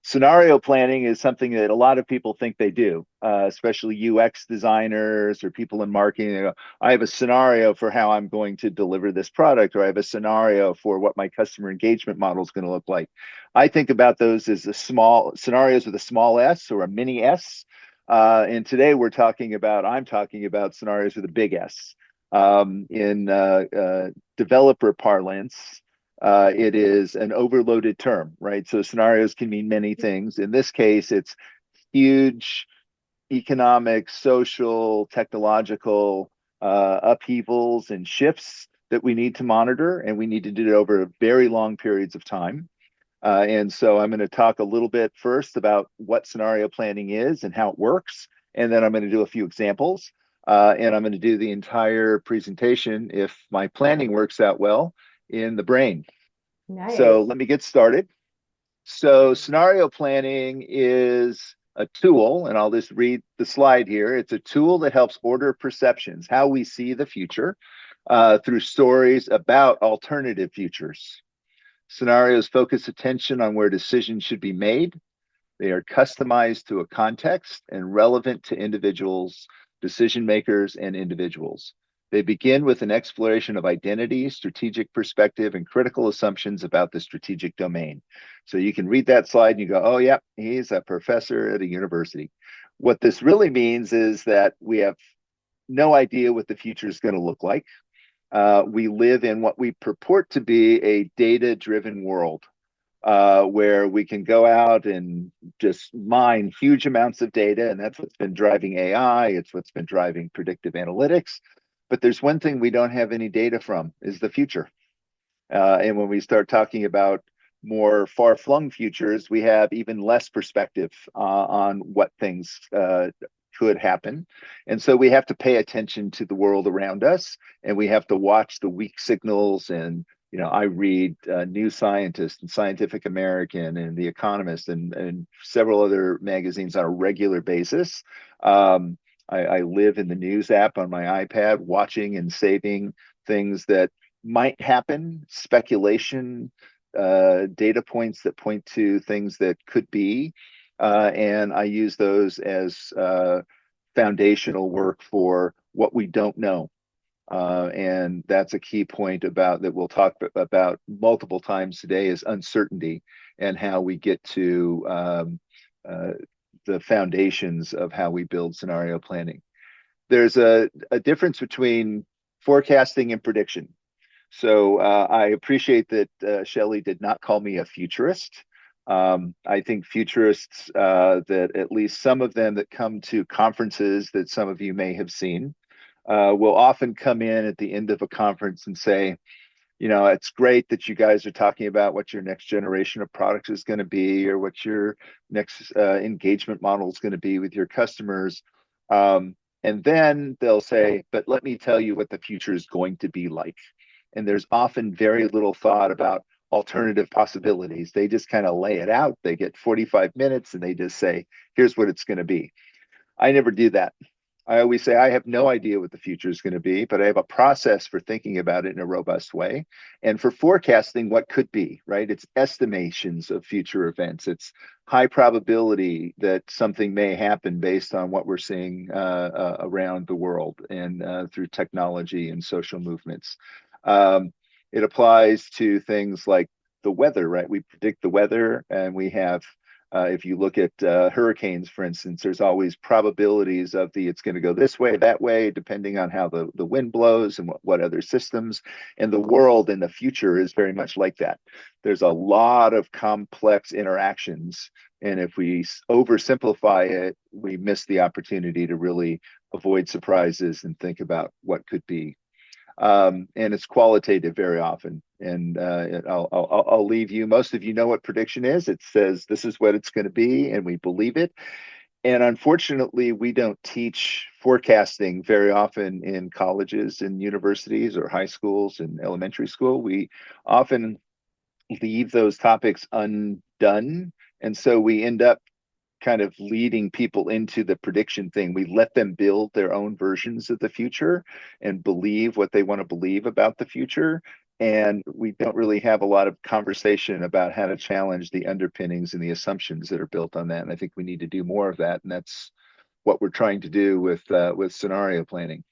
Scenario planning is something that a lot of people think they do, especially UX designers or people in marketing. They go, I have a scenario for how I'm going to deliver this product, or I have a scenario for what my customer engagement model is going to look like. I think about those as the small scenarios with a small s or a mini s. And today I'm talking about scenarios with a big S. In developer parlance, it is an overloaded term, right? So scenarios can mean many things. In this case, it's huge economic, social, technological upheavals and shifts that we need to monitor, and we need to do it over very long periods of time. And so I'm going to talk a little bit first about what scenario planning is and how it works. And then I'm going to do a few examples. And I'm going to do the entire presentation, if my planning works out well, in the brain. So Nice. let me get started. So scenario planning is a tool, and I'll just read the slide here. It's a tool that helps order perceptions, how we see the future, through stories about alternative futures. Scenarios focus attention on where decisions should be made. They are customized to a context and relevant to individuals, decision makers, and individuals. They begin with an exploration of identity, strategic perspective, and critical assumptions about the strategic domain. So you can read that slide and you go, oh, yeah, he's a professor at a university. What this really means is that we have no idea what the future is going to look like. We live in what we purport to be a data-driven world, where we can go out and just mine huge amounts of data, and that's what's been driving AI. It's what's been driving predictive analytics. But there's one thing we don't have any data from, is the future. And when we start talking about more far-flung futures, we have even less perspective on what things could happen. And so we have to pay attention to the world around us, and we have to watch the weak signals. And I read New Scientist and Scientific American and The Economist and several other magazines on a regular basis. I live in the news app on my iPad, watching and saving things that might happen, speculation, data points that point to things that could be. And I use those as foundational work for what we don't know. And that's a key point about that we'll talk about multiple times today, is uncertainty and how we get to the foundations of how we build scenario planning. There's a difference between forecasting and prediction. So I appreciate that Shelley did not call me a futurist. I think futurists, that at least some of them that come to conferences that some of you may have seen, will often come in at the end of a conference and say, it's great that you guys are talking about what your next generation of products is going to be, or what your next engagement model is going to be with your customers. And then they'll say, but let me tell you what the future is going to be like. And there's often very little thought about alternative possibilities. They just kind of lay it out. They get 45 minutes and they just say, here's what it's going to be. I never do that. I always say, I have no idea what the future is going to be, but I have a process for thinking about it in a robust way, and for forecasting what could be, right? It's estimations of future events. It's high probability that something may happen based on what we're seeing around the world and through technology and social movements. It applies to things like the weather, right? We predict the weather, and we have if you look at hurricanes, for instance, there's always probabilities of it's going to go this way, that way, depending on how the wind blows and what other systems. And the world in the future is very much like that. There's a lot of complex interactions. And if we oversimplify it, we miss the opportunity to really avoid surprises and think about what could be. And it's qualitative very often. And I'll leave you. Most of you know what prediction is. It says this is what it's going to be, and we believe it. And unfortunately, we don't teach forecasting very often in colleges and universities or high schools and elementary school. We often leave those topics undone. And so we end up kind of leading people into the prediction thing. We let them build their own versions of the future and believe what they want to believe about the future. And we don't really have a lot of conversation about how to challenge the underpinnings and the assumptions that are built on that. And I think we need to do more of that. And that's what we're trying to do with scenario planning.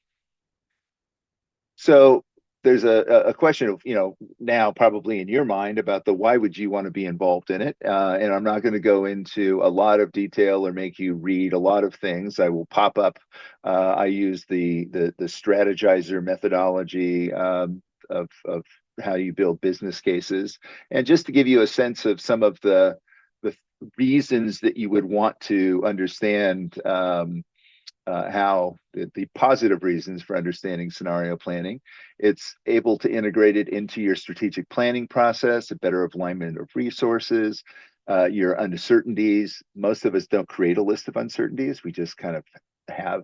So there's a question of, now probably in your mind about the why would you want to be involved in it? And I'm not going to go into a lot of detail or make you read a lot of things. I will pop up. I use the strategizer methodology of how you build business cases, and just to give you a sense of some of the reasons that you would want to understand. How the positive reasons for understanding scenario planning. It's able to integrate it into your strategic planning process, a better alignment of resources, your uncertainties. Most of us don't create a list of uncertainties. We just kind of have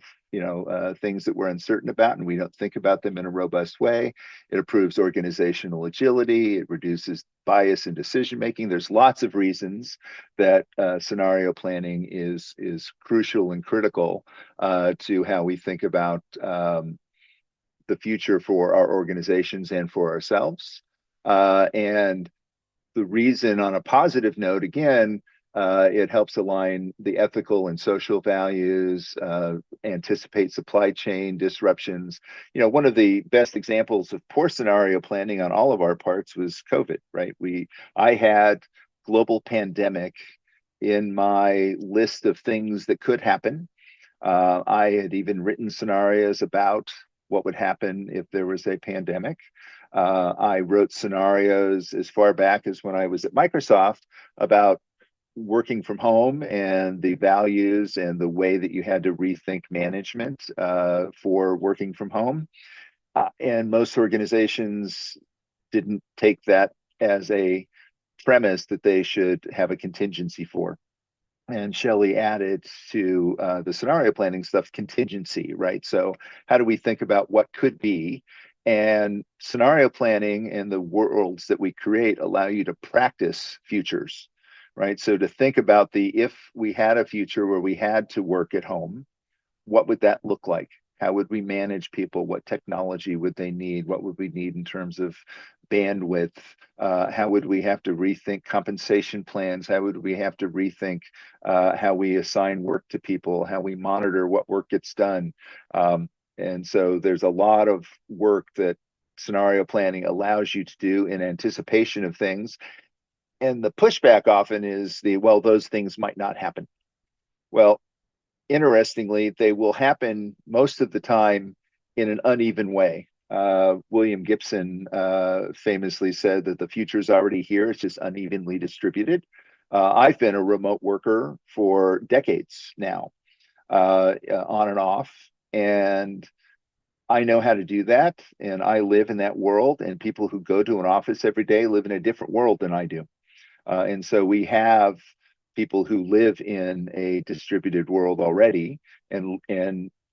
things that we're uncertain about, and we don't think about them in a robust way. It improves organizational agility. It reduces bias in decision making. There's lots of reasons that scenario planning is crucial and critical to how we think about the future for our organizations and for ourselves. And the reason, on a positive note, again, it helps align the ethical and social values, anticipate supply chain disruptions. One of the best examples of poor scenario planning on all of our parts was COVID, right? I had global pandemic in my list of things that could happen. I had even written scenarios about what would happen if there was a pandemic. I wrote scenarios as far back as when I was at Microsoft about working from home and the values and the way that you had to rethink management for working from home. And most organizations didn't take that as a premise that they should have a contingency for. And Shelley added to the scenario planning stuff contingency, right? So, how do we think about what could be? And scenario planning and the worlds that we create allow you to practice futures, right? So, to think about if we had a future where we had to work at home, what would that look like? How would we manage people? What technology would they need? What would we need in terms of bandwidth? How would we have to rethink compensation plans? How would we have to rethink how we assign work to people? How we monitor what work gets done? And so there's a lot of work that scenario planning allows you to do in anticipation of things. And the pushback often is well, those things might not happen. Well, interestingly, they will happen most of the time in an uneven way. William Gibson famously said that the future is already here, it's just unevenly distributed. I've been a remote worker for decades now, on and off, and I know how to do that, and I live in that world, and people who go to an office every day live in a different world than I do. And so we have people who live in a distributed world already. And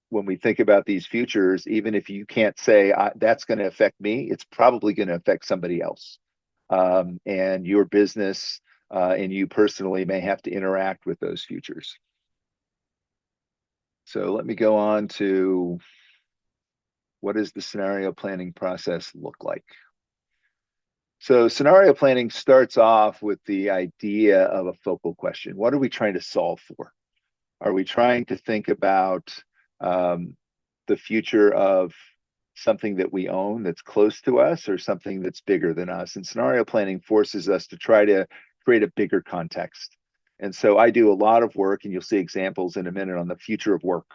when we think about these futures, even if you can't say that's going to affect me, it's probably going to affect somebody else. And your business and you personally may have to interact with those futures. So let me go on to what does the scenario planning process look like? So scenario planning starts off with the idea of a focal question. What are we trying to solve for? Are we trying to think about the future of something that we own that's close to us, or something that's bigger than us? And scenario planning forces us to try to create a bigger context. And so I do a lot of work, and you'll see examples in a minute, on the future of work.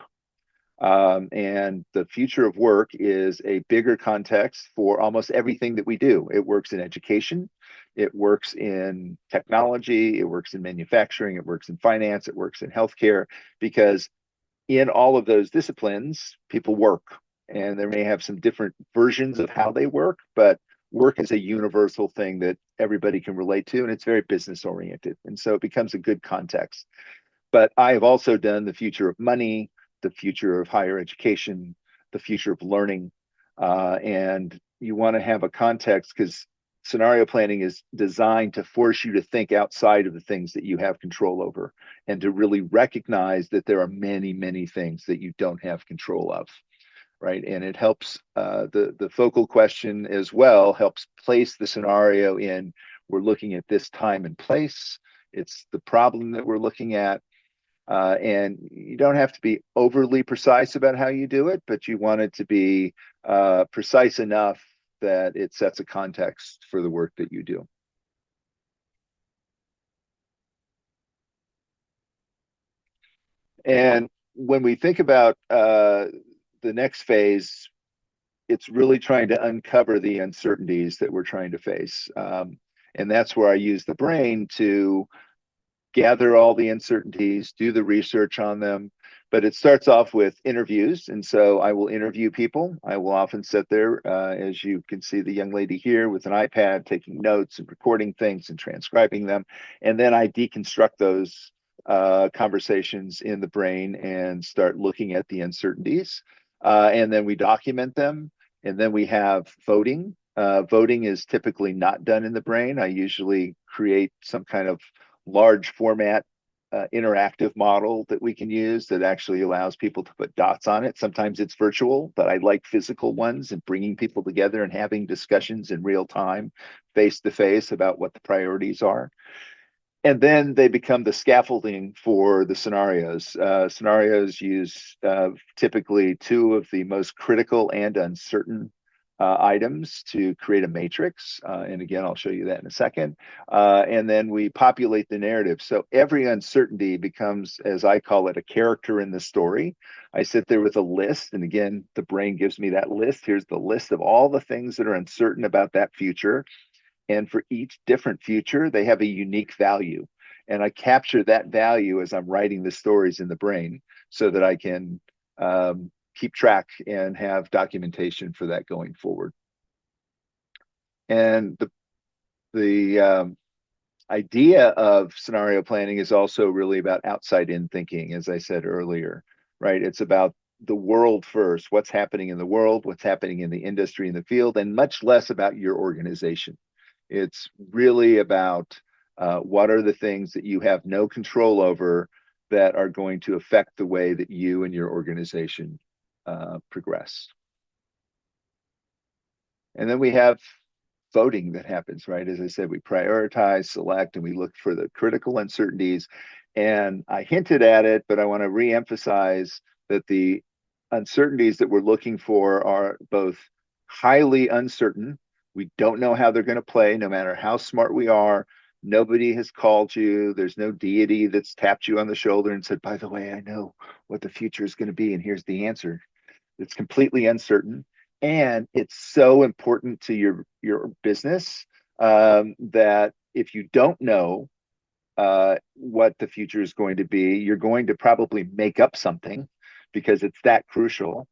And the future of work is a bigger context for almost everything that we do. It works in education, it works in technology, it works in manufacturing, it works in finance, it works in healthcare, because in all of those disciplines, people work, and they may have some different versions of how they work, but work is a universal thing that everybody can relate to, and it's very business oriented. And so it becomes a good context. But I have also done the future of money, the future of higher education, the future of learning. And you want to have a context, because scenario planning is designed to force you to think outside of the things that you have control over, and to really recognize that there are many, many things that you don't have control of. right? And it helps the focal question as well, helps place the scenario in, we're looking at this time and place. It's the problem that we're looking at. And you don't have to be overly precise about how you do it, but you want it to be precise enough that it sets a context for the work that you do. And when we think about the next phase, it's really trying to uncover the uncertainties that we're trying to face. And that's where I use the brain to gather all the uncertainties, do the research on them. But it starts off with interviews. And so I will interview people. I will often sit there, as you can see the young lady here, with an iPad, taking notes and recording things and transcribing them. And then I deconstruct those conversations in the brain and start looking at the uncertainties. And then we document them. And then we have voting. Voting is typically not done in the brain. I usually create some kind of large format interactive model that we can use that actually allows people to put dots on it. Sometimes it's virtual, but I like physical ones and bringing people together and having discussions in real time, face to face, about what the priorities are. And then they become the scaffolding for the scenarios. Scenarios use typically two of the most critical and uncertain items to create a matrix. And again, I'll show you that in a second. And then we populate the narrative. So every uncertainty becomes, as I call it, a character in the story. I sit there with a list. And again, the brain gives me that list. Here's the list of all the things that are uncertain about that future. And for each different future, they have a unique value. And I capture that value as I'm writing the stories in the brain so that I can keep track and have documentation for that going forward. And the idea of scenario planning is also really about outside in thinking, as I said earlier, right? It's about the world first, what's happening in the world, what's happening in the industry, in the field, and much less about your organization. It's really about what are the things that you have no control over that are going to affect the way that you and your organization progress. And then we have voting that happens, right? As I said, we prioritize, select, and we look for the critical uncertainties. And I hinted at it, but I want to reemphasize that the uncertainties that we're looking for are both highly uncertain. We don't know how they're going to play, no matter how smart we are. Nobody has called you. There's no deity that's tapped you on the shoulder and said, by the way, I know what the future is going to be, and here's the answer. It's completely uncertain. And it's so important to your business that if you don't know what the future is going to be, you're going to probably make up something because it's that crucial.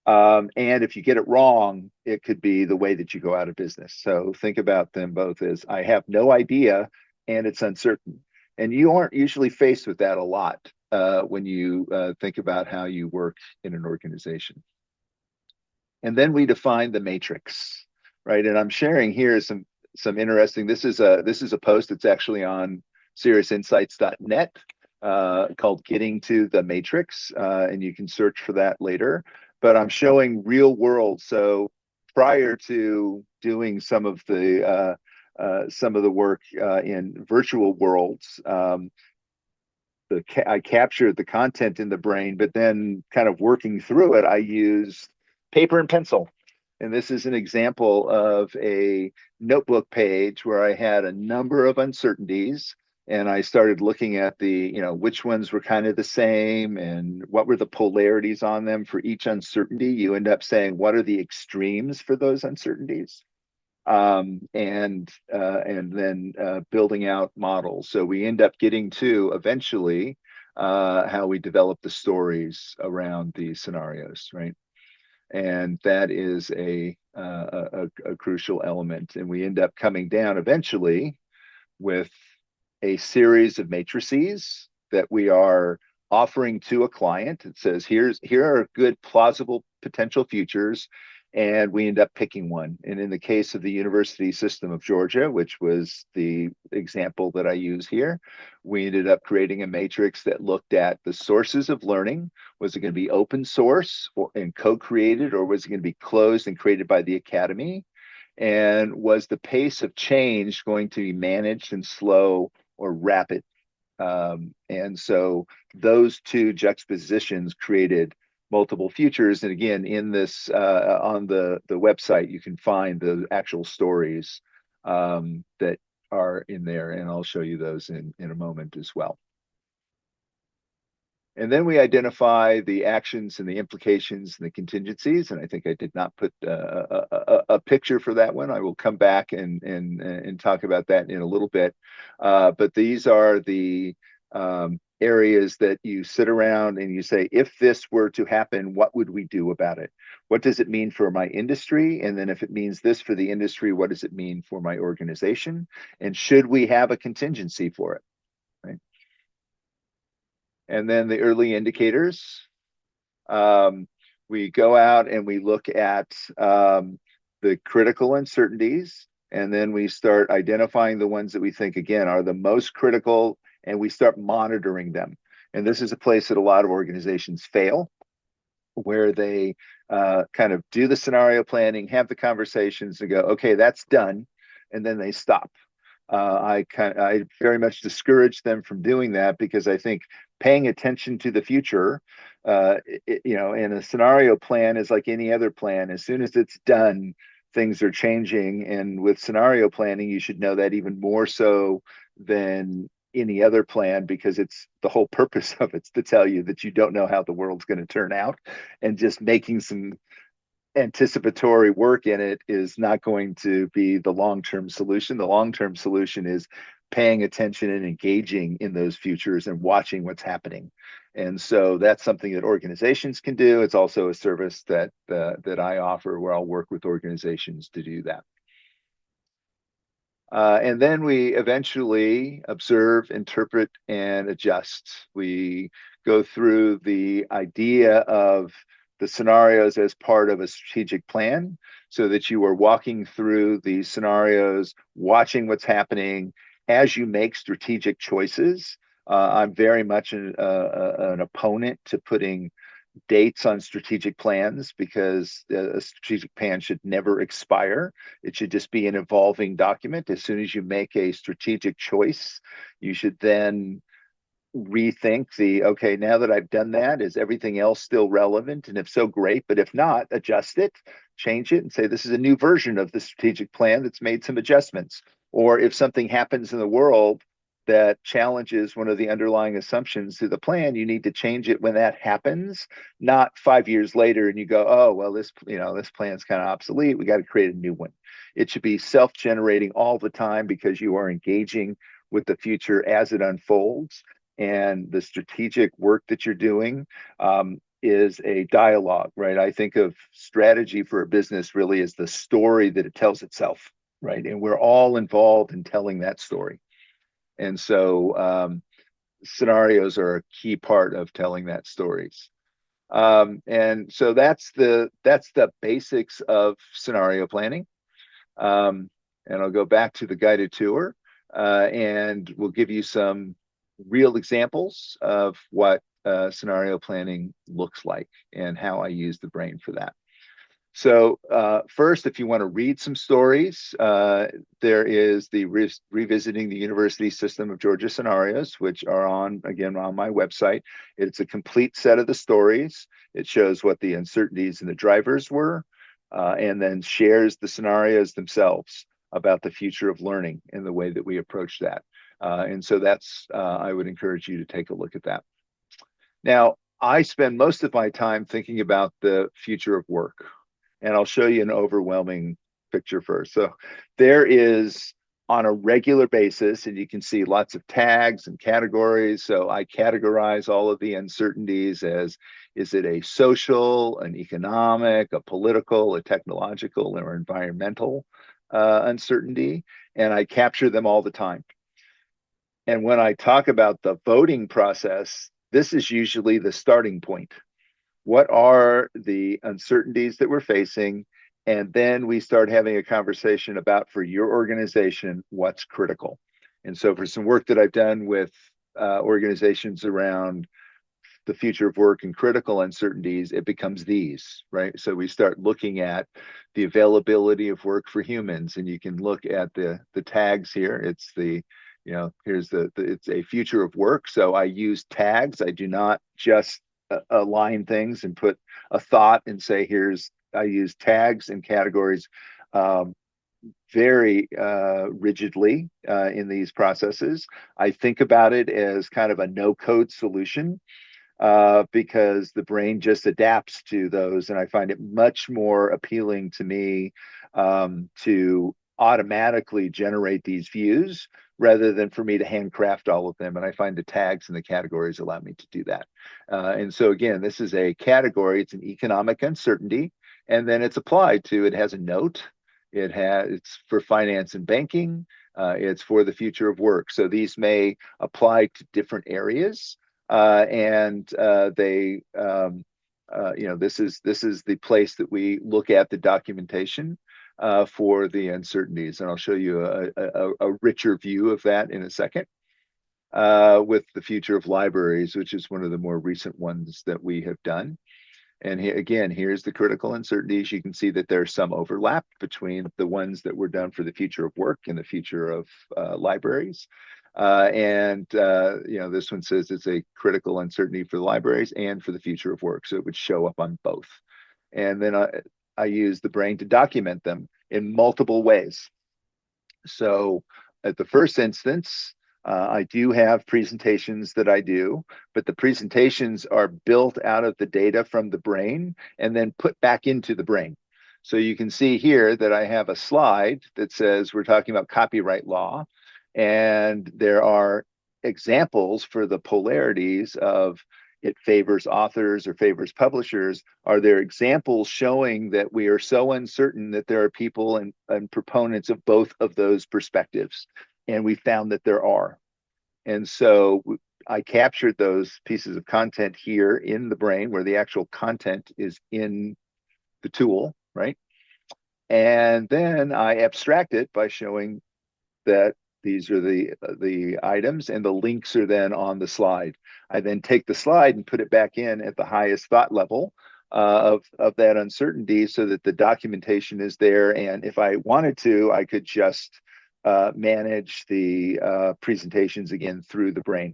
And if you get it wrong, it could be the way that you go out of business. So think about them both as I have no idea and it's uncertain. And you aren't usually faced with that a lot when you think about how you work in an organization. And then we define the matrix, right? And I'm sharing here some interesting. This is a post that's actually on seriousinsights.net called "Getting to the Matrix," and you can search for that later. But I'm showing real world. So prior to doing some of the work in virtual worlds, I captured the content in the brain, but then kind of working through it, I used paper and pencil. And this is an example of a notebook page where I had a number of uncertainties. And I started looking at which ones were kind of the same and what were the polarities on them for each uncertainty. You end up saying, what are the extremes for those uncertainties? And then building out models. So we end up getting to eventually how we develop the stories around these scenarios, right? And that is a crucial element. And we end up coming down eventually with a series of matrices that we are offering to a client. It says here are good plausible potential futures, and we end up picking one. And in the case of the University System of Georgia, which was the example that I use here, we ended up creating a matrix that looked at the sources of learning. Was it going to be open source and co-created, or was it going to be closed and created by the academy? And was the pace of change going to be managed and slow or rapid? And so those two juxtapositions created multiple futures. And again, in this on the website, you can find the actual stories that are in there, and I'll show you those in a moment as well. And then we identify the actions and the implications and the contingencies. And I think I did not put a picture for that one. I will come back and talk about that in a little bit. But these are the areas that you sit around and you say, if this were to happen, what would we do about it? What does it mean for my industry? And then if it means this for the industry, what does it mean for my organization? And should we have a contingency for it? Right? And then the early indicators. We go out and we look at the critical uncertainties, and then we start identifying the ones that we think, again, are the most critical, and we start monitoring them. And this is a place that a lot of organizations fail, where they kind of do the scenario planning, have the conversations, and go, okay, that's done, and then they stop. I very much discourage them from doing that, because I think paying attention to the future, in a scenario plan is like any other plan. As soon as it's done, things are changing. And with scenario planning, you should know that even more so than any other plan, because it's the whole purpose of it's to tell you that you don't know how the world's going to turn out, and just making some anticipatory work in it is not going to be the long-term solution. The long-term solution is paying attention and engaging in those futures and watching what's happening. And so that's something that organizations can do. It's also a service that I offer, where I'll work with organizations to do that. And then we eventually observe, interpret, and adjust. We go through the idea of the scenarios as part of a strategic plan, so that you are walking through these scenarios, watching what's happening as you make strategic choices. I'm very much an opponent to putting dates on strategic plans, because a strategic plan should never expire. It should just be an evolving document. As soon as you make a strategic choice, you should then rethink okay, now that I've done that, is everything else still relevant? And if so, great. But if not, adjust it, change it, and say, this is a new version of the strategic plan that's made some adjustments. Or if something happens in the world that challenges one of the underlying assumptions to the plan, you need to change it when that happens, not 5 years later and you go, oh, well, this plan's kind of obsolete, we got to create a new one. It should be self-generating all the time, because you are engaging with the future as it unfolds. And the strategic work that you're doing is a dialogue, right? I think of strategy for a business really as the story that it tells itself, right? And we're all involved in telling that story. And so scenarios are a key part of telling that stories. And so that's the basics of scenario planning. And I'll go back to the guided tour, and we'll give you some real examples of what scenario planning looks like and how I use the brain for that. So first, if you want to read some stories, there is the Revisiting the University System of Georgia scenarios, which are again on my website. It's a complete set of the stories. It shows what the uncertainties and the drivers were, and then shares the scenarios themselves about the future of learning and the way that we approach that. And so I would encourage you to take a look at that. Now, I spend most of my time thinking about the future of work. And I'll show you an overwhelming picture first. So there is, on a regular basis, and you can see lots of tags and categories. So I categorize all of the uncertainties as, is it a social, an economic, a political, a technological, or environmental uncertainty? And I capture them all the time. And when I talk about the voting process, this is usually the starting point. What are the uncertainties that we're facing, And then we start having a conversation about, for your organization, what's critical. And so for some work that I've done with organizations around the future of work and critical uncertainties, it becomes these, right? So we start looking at the availability of work for humans, and you can look at the tags here. It's the, here's it's a future of work. So I use tags. I do not just align things and put a thought and say, I use tags and categories very rigidly in these processes. I think about it as kind of a no code solution because the brain just adapts to those. And I find it much more appealing to me to automatically generate these views rather than for me to handcraft all of them. And I find the tags and the categories allow me to do that. And so again, this is a category, it's an economic uncertainty, and then it's applied to, it has a note, it's for finance and banking, it's for the future of work. So these may apply to different areas. This is the place that we look at the documentation for the uncertainties, and I'll show you a richer view of that in a second with the future of libraries, which is one of the more recent ones that we have done. And again, here's the critical uncertainties. You can see that there's some overlap between the ones that were done for the future of work and the future of libraries. This one says it's a critical uncertainty for the libraries and for the future of work. So it would show up on both. And then I use the brain to document them in multiple ways. So at the first instance, I do have presentations that I do, but the presentations are built out of the data from the brain and then put back into the brain. So you can see here that I have a slide that says we're talking about copyright law, and there are examples for the polarities of it favors authors or favors publishers. Are there examples showing that we are so uncertain that there are people and proponents of both of those perspectives? And we found that there are. And so I captured those pieces of content here in the brain where the actual content is in the tool, right? And then I abstract it by showing that these are the items and the links are then on the slide. I then take the slide and put it back in at the highest thought level of that uncertainty so that the documentation is there. And if I wanted to, I could just manage the presentations again through the brain.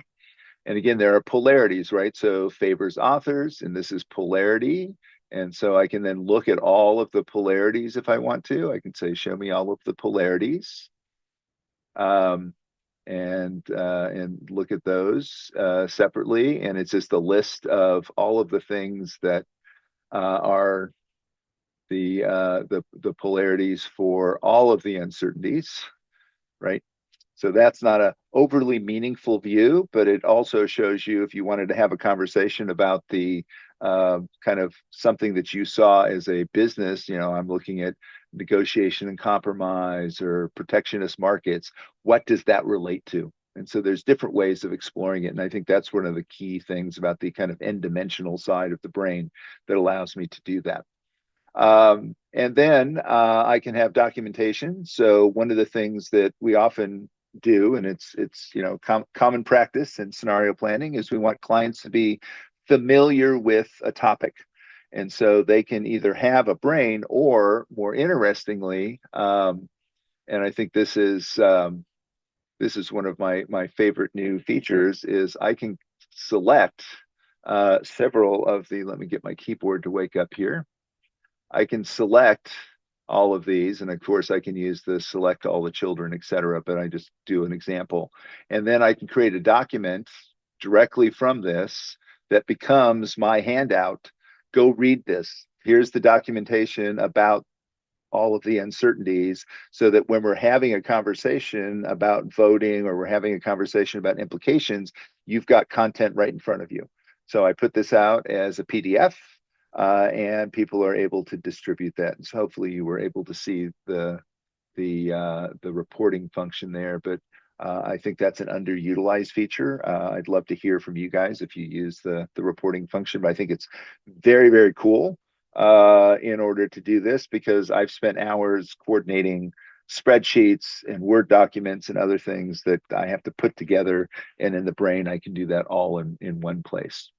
And again, there are polarities, right? So favors authors, and this is polarity. And so I can then look at all of the polarities if I want to. I can say, show me all of the polarities. And look at those separately. And it's just a list of all of the things that are the polarities for all of the uncertainties, right? So that's not an overly meaningful view, but it also shows you if you wanted to have a conversation about the kind of something that you saw as a business, I'm looking at negotiation and compromise or protectionist markets. What does that relate to? And so there's different ways of exploring it. And I think that's one of the key things about the kind of n-dimensional side of the brain that allows me to do that. And then I can have documentation. So one of the things that we often do, and it's common practice in scenario planning, is we want clients to be familiar with a topic. And so they can either have a brain or, more interestingly, and I think this is one of my favorite new features, is I can select several of the, let me get my keyboard to wake up here. I can select all of these, and of course I can use the select all the children, etc. But I just do an example, and then I can create a document directly from this that becomes my handout. Go read this. Here's the documentation about all of the uncertainties, so that when we're having a conversation about voting or we're having a conversation about implications, you've got content right in front of you. So I put this out as a PDF. And people are able to distribute that. And so hopefully you were able to see the reporting function there. But I think that's an underutilized feature. I'd love to hear from you guys if you use the reporting function. But I think it's very, very cool in order to do this because I've spent hours coordinating spreadsheets and Word documents and other things that I have to put together. And in the brain, I can do that all in one place.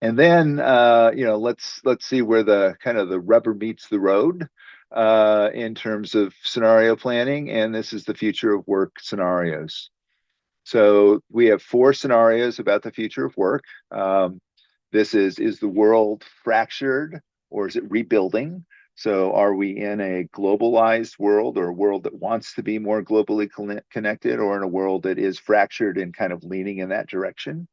And then let's see where the kind of the rubber meets the road in terms of scenario planning. And this is the future of work scenarios. So we have four scenarios about the future of work. This is the world fractured or is it rebuilding? So are we in a globalized world or a world that wants to be more globally connected or in a world that is fractured and kind of leaning in that direction?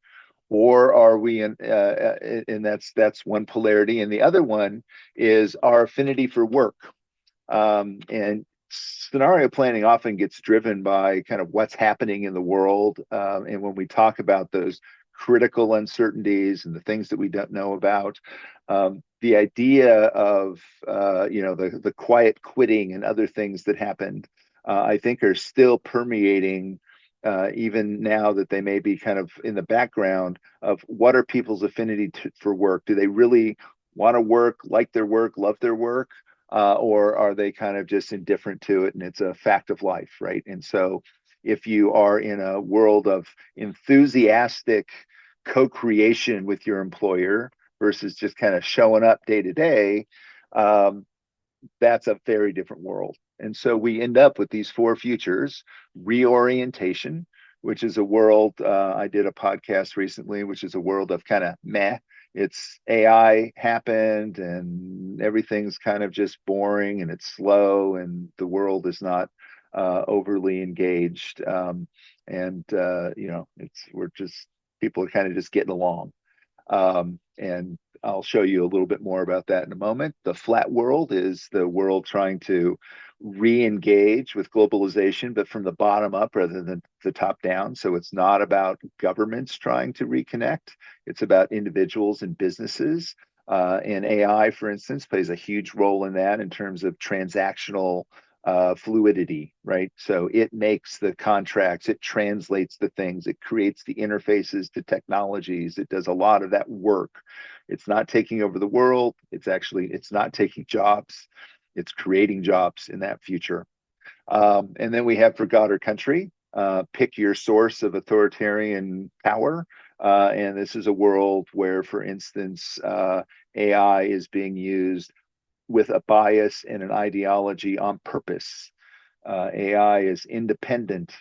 Or are we in and that's one polarity, and the other one is our affinity for work. And scenario planning often gets driven by kind of what's happening in the world. And when we talk about those critical uncertainties and the things that we don't know about, the idea of the quiet quitting and other things that happened, I think, are still permeating. Even now that they may be kind of in the background of what are people's affinity for work? Do they really want to work, like their work, love their work? Or are they kind of just indifferent to it and it's a fact of life, right? And so if you are in a world of enthusiastic co-creation with your employer versus just kind of showing up day to day, that's a very different world. And so we end up with these four futures: reorientation, which is a world, I did a podcast recently, which is a world of kind of meh. It's AI happened and everything's kind of just boring and it's slow and the world is not overly engaged. It's we're just people are kind of just getting along. And I'll show you a little bit more about that in a moment. The flat world is the world trying to re-engage with globalization, but from the bottom up rather than the top down. So it's not about governments trying to reconnect. It's about individuals and businesses. And AI, for instance, plays a huge role in that in terms of transactional fluidity, right? So it makes the contracts, it translates the things, it creates the interfaces to technologies, it does a lot of that work. It's not taking over the world. It's not taking jobs. It's creating jobs in that future. And then we have for God or country, pick your source of authoritarian power. And this is a world where, for instance, AI is being used with a bias and an ideology on purpose. AI is independent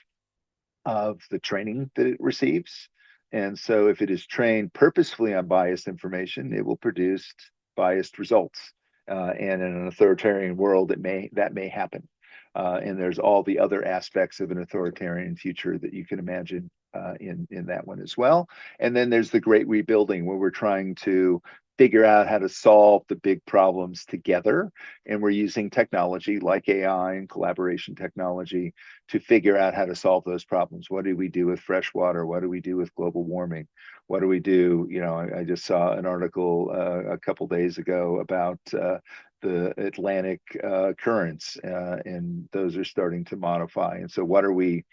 of the training that it receives. And so if it is trained purposefully on biased information, it will produce biased results. And in an authoritarian world, that may happen. And there's all the other aspects of an authoritarian future that you can imagine in that one as well. And then there's the great rebuilding, where we're trying to figure out how to solve the big problems together. And we're using technology like AI and collaboration technology to figure out how to solve those problems. What do we do with fresh water? What do we do with global warming? What do we do? I just saw an article a couple days ago about the Atlantic currents, and those are starting to modify. And so, what are we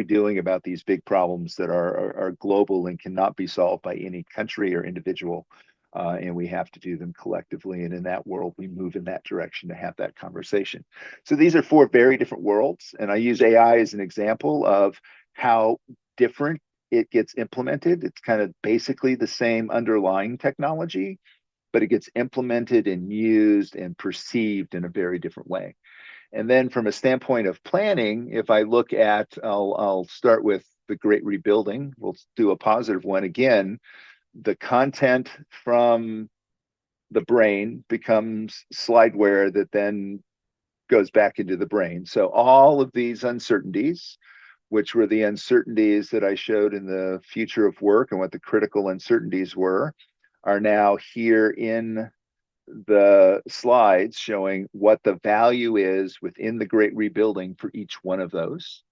doing about these big problems that are global and cannot be solved by any country or individual? And we have to do them collectively. And in that world, we move in that direction to have that conversation. So these are four very different worlds. And I use AI as an example of how different it gets implemented. It's kind of basically the same underlying technology, but it gets implemented and used and perceived in a very different way. And then from a standpoint of planning, if I look at, I'll start with the Great Rebuilding. We'll do a positive one again. The content from the brain becomes slideware that then goes back into the brain. So all of these uncertainties, which were the uncertainties that I showed in the future of work and what the critical uncertainties were, are now here in the slides showing what the value is within the Great Rebuilding for each one of those.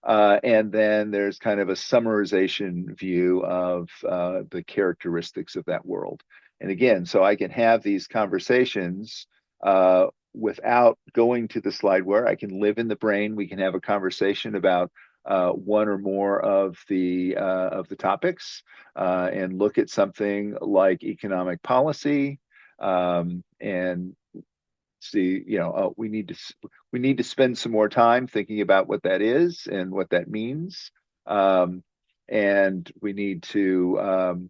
And then there's kind of a summarization view of the characteristics of that world. And again, so I can have these conversations without going to the slideware. I can live in the brain. We can have a conversation about one or more of the topics and look at something like economic policy, and see, we need to spend some more time thinking about what that is and what that means. And we need to,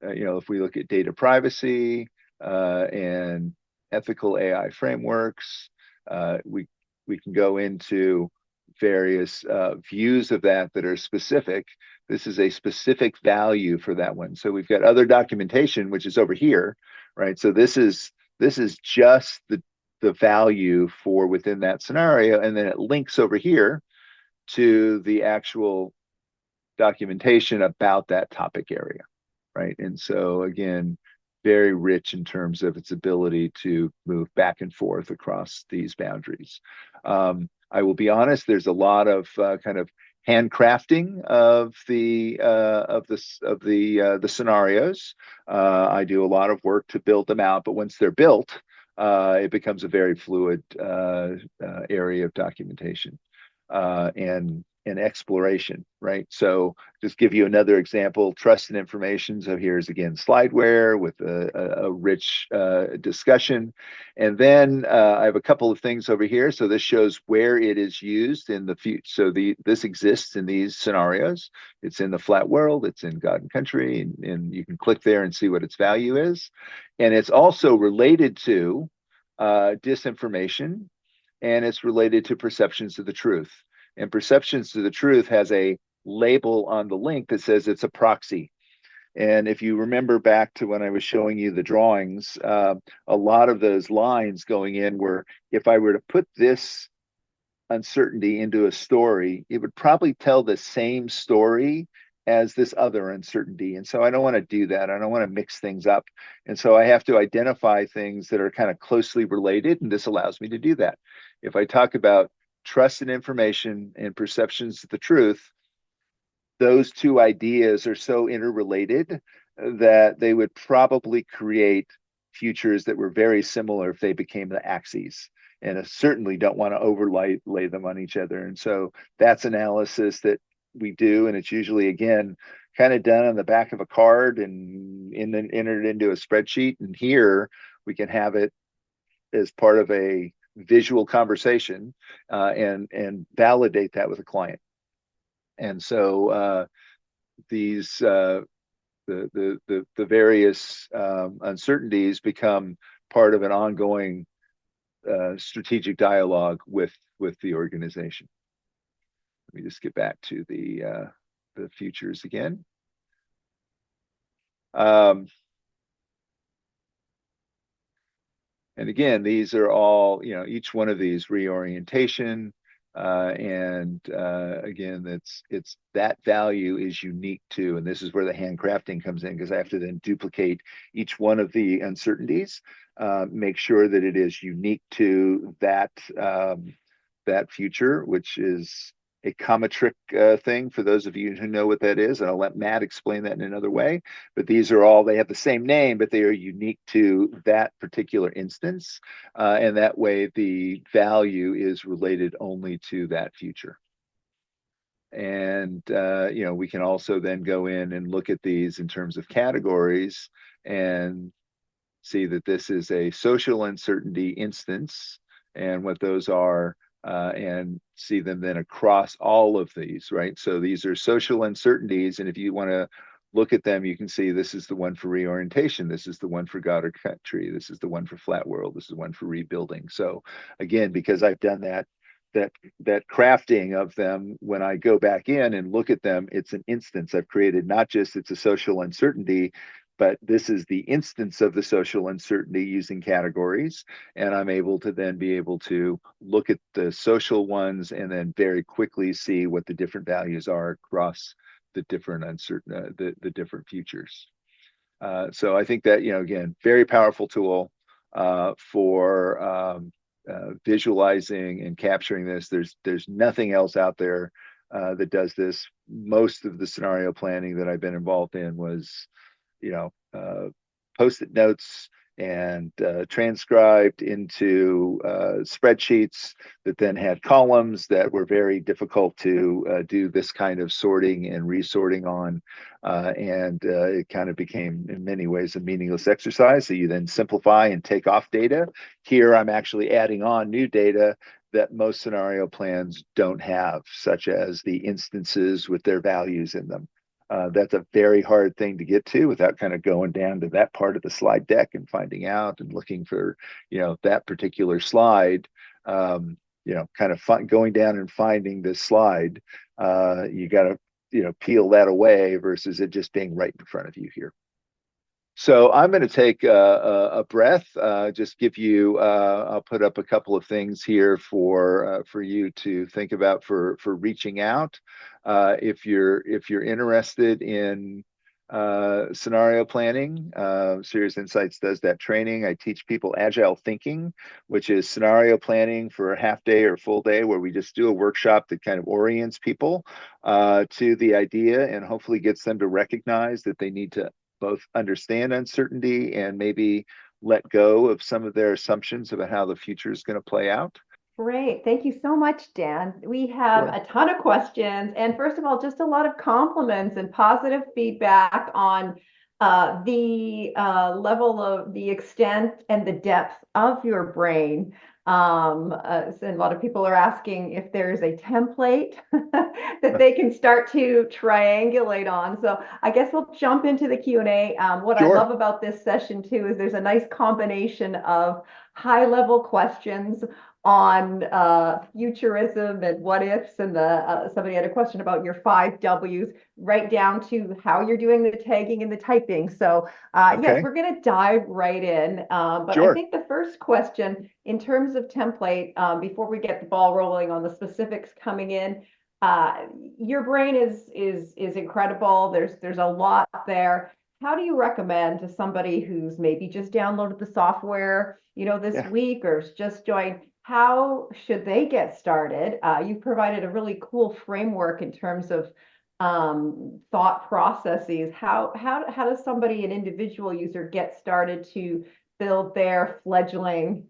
if we look at data privacy and ethical AI frameworks, we can go into various views of that are specific. This is a specific value for that one. So we've got other documentation, which is over here, right? So this is just the value for within that scenario, and then it links over here to the actual documentation about that topic area, right? And so again, very rich in terms of its ability to move back and forth across these boundaries. I will be honest, there's a lot of kind of handcrafting of the scenarios. I do a lot of work to build them out, but once they're built, it becomes a very fluid area of documentation and exploration, right? So just give you another example, trust and information. So here's again slideware with a rich discussion. And then I have a couple of things over here. So this shows where it is used in the future. So this exists in these scenarios. It's in the flat world, it's in God and country, and you can click there and see what its value is. And it's also related to disinformation, and it's related to perceptions of the truth. And perceptions to the truth has a label on the link that says it's a proxy. And if you remember back to when I was showing you the drawings, a lot of those lines going in were, if I were to put this uncertainty into a story, it would probably tell the same story as this other uncertainty. And so I don't want to do that. I don't want to mix things up. And so I have to identify things that are kind of closely related, and this allows me to do that. If I talk about trust and information and perceptions of the truth, those two ideas are so interrelated that they would probably create futures that were very similar if they became the axes. And I certainly don't want to overlay them on each other. And so that's analysis that we do. And it's usually, again, kind of done on the back of a card and entered into a spreadsheet. And here we can have it as part of a visual conversation and validate that with a client. And so these the various uncertainties become part of an ongoing strategic dialogue with the organization. Let me just get back to the futures again. And again, these are all, each one of these reorientation, and again, it's that value is unique to, and this is where the handcrafting comes in, because I have to then duplicate each one of the uncertainties, make sure that it is unique to that future, which is a commetric thing for those of you who know what that is. And I'll let Matt explain that in another way. But these are all, they have the same name, but they are unique to that particular instance. And that way the value is related only to that future. And, we can also then go in and look at these in terms of categories and see that this is a social uncertainty instance and what those are. And see them then across all of these, right? So these are social uncertainties. And if you want to look at them, you can see this is the one for reorientation. This is the one for God or country. This is the one for flat world. This is one for rebuilding. So again, because I've done that crafting of them, when I go back in and look at them, it's an instance I've created, not just it's a social uncertainty, but this is the instance of the social uncertainty using categories. And I'm able to then be able to look at the social ones and then very quickly see what the different values are across the different the different futures. So I think that, again, very powerful tool for visualizing and capturing this. There's nothing else out there that does this. Most of the scenario planning that I've been involved in was, post-it notes and transcribed into spreadsheets that then had columns that were very difficult to do this kind of sorting and resorting on. And it kind of became, in many ways, a meaningless exercise. So you then simplify and take off data. Here, I'm actually adding on new data that most scenario plans don't have, such as the instances with their values in them. That's a very hard thing to get to without kind of going down to that part of the slide deck and finding out and looking for, that particular slide. Kind of going down and finding this slide. You got to, peel that away versus it just being right in front of you here. So I'm going to take a breath, just give you, I'll put up a couple of things here for you to think about for reaching out. If you're interested in scenario planning, Serious Insights does that training. I teach people agile thinking, which is scenario planning for a half day or full day, where we just do a workshop that kind of orients people to the idea and hopefully gets them to recognize that they need to both understand uncertainty and maybe let go of some of their assumptions about how the future is going to play out. Great. Thank you so much, Dan. We have Sure. a ton of questions. And first of all, just a lot of compliments and positive feedback on the level of the extent and the depth of your brain. So a lot of people are asking if there's a template that they can start to triangulate on. So I guess we'll jump into the Q&A. What I Sure. love about this session too is there's a nice combination of high-level questions on futurism and what ifs, and somebody had a question about your 5 Ws, right down to how you're doing the tagging and the typing. So yes, Okay. we're going to dive right in. But I Sure. think the first question, in terms of template, before we get the ball rolling on the specifics coming in, your brain is incredible. There's a lot there. How do you recommend to somebody who's maybe just downloaded the software, this Yeah. week, or just joined? How should they get started? You've provided a really cool framework in terms of thought processes. How does somebody, an individual user, get started to build their fledgling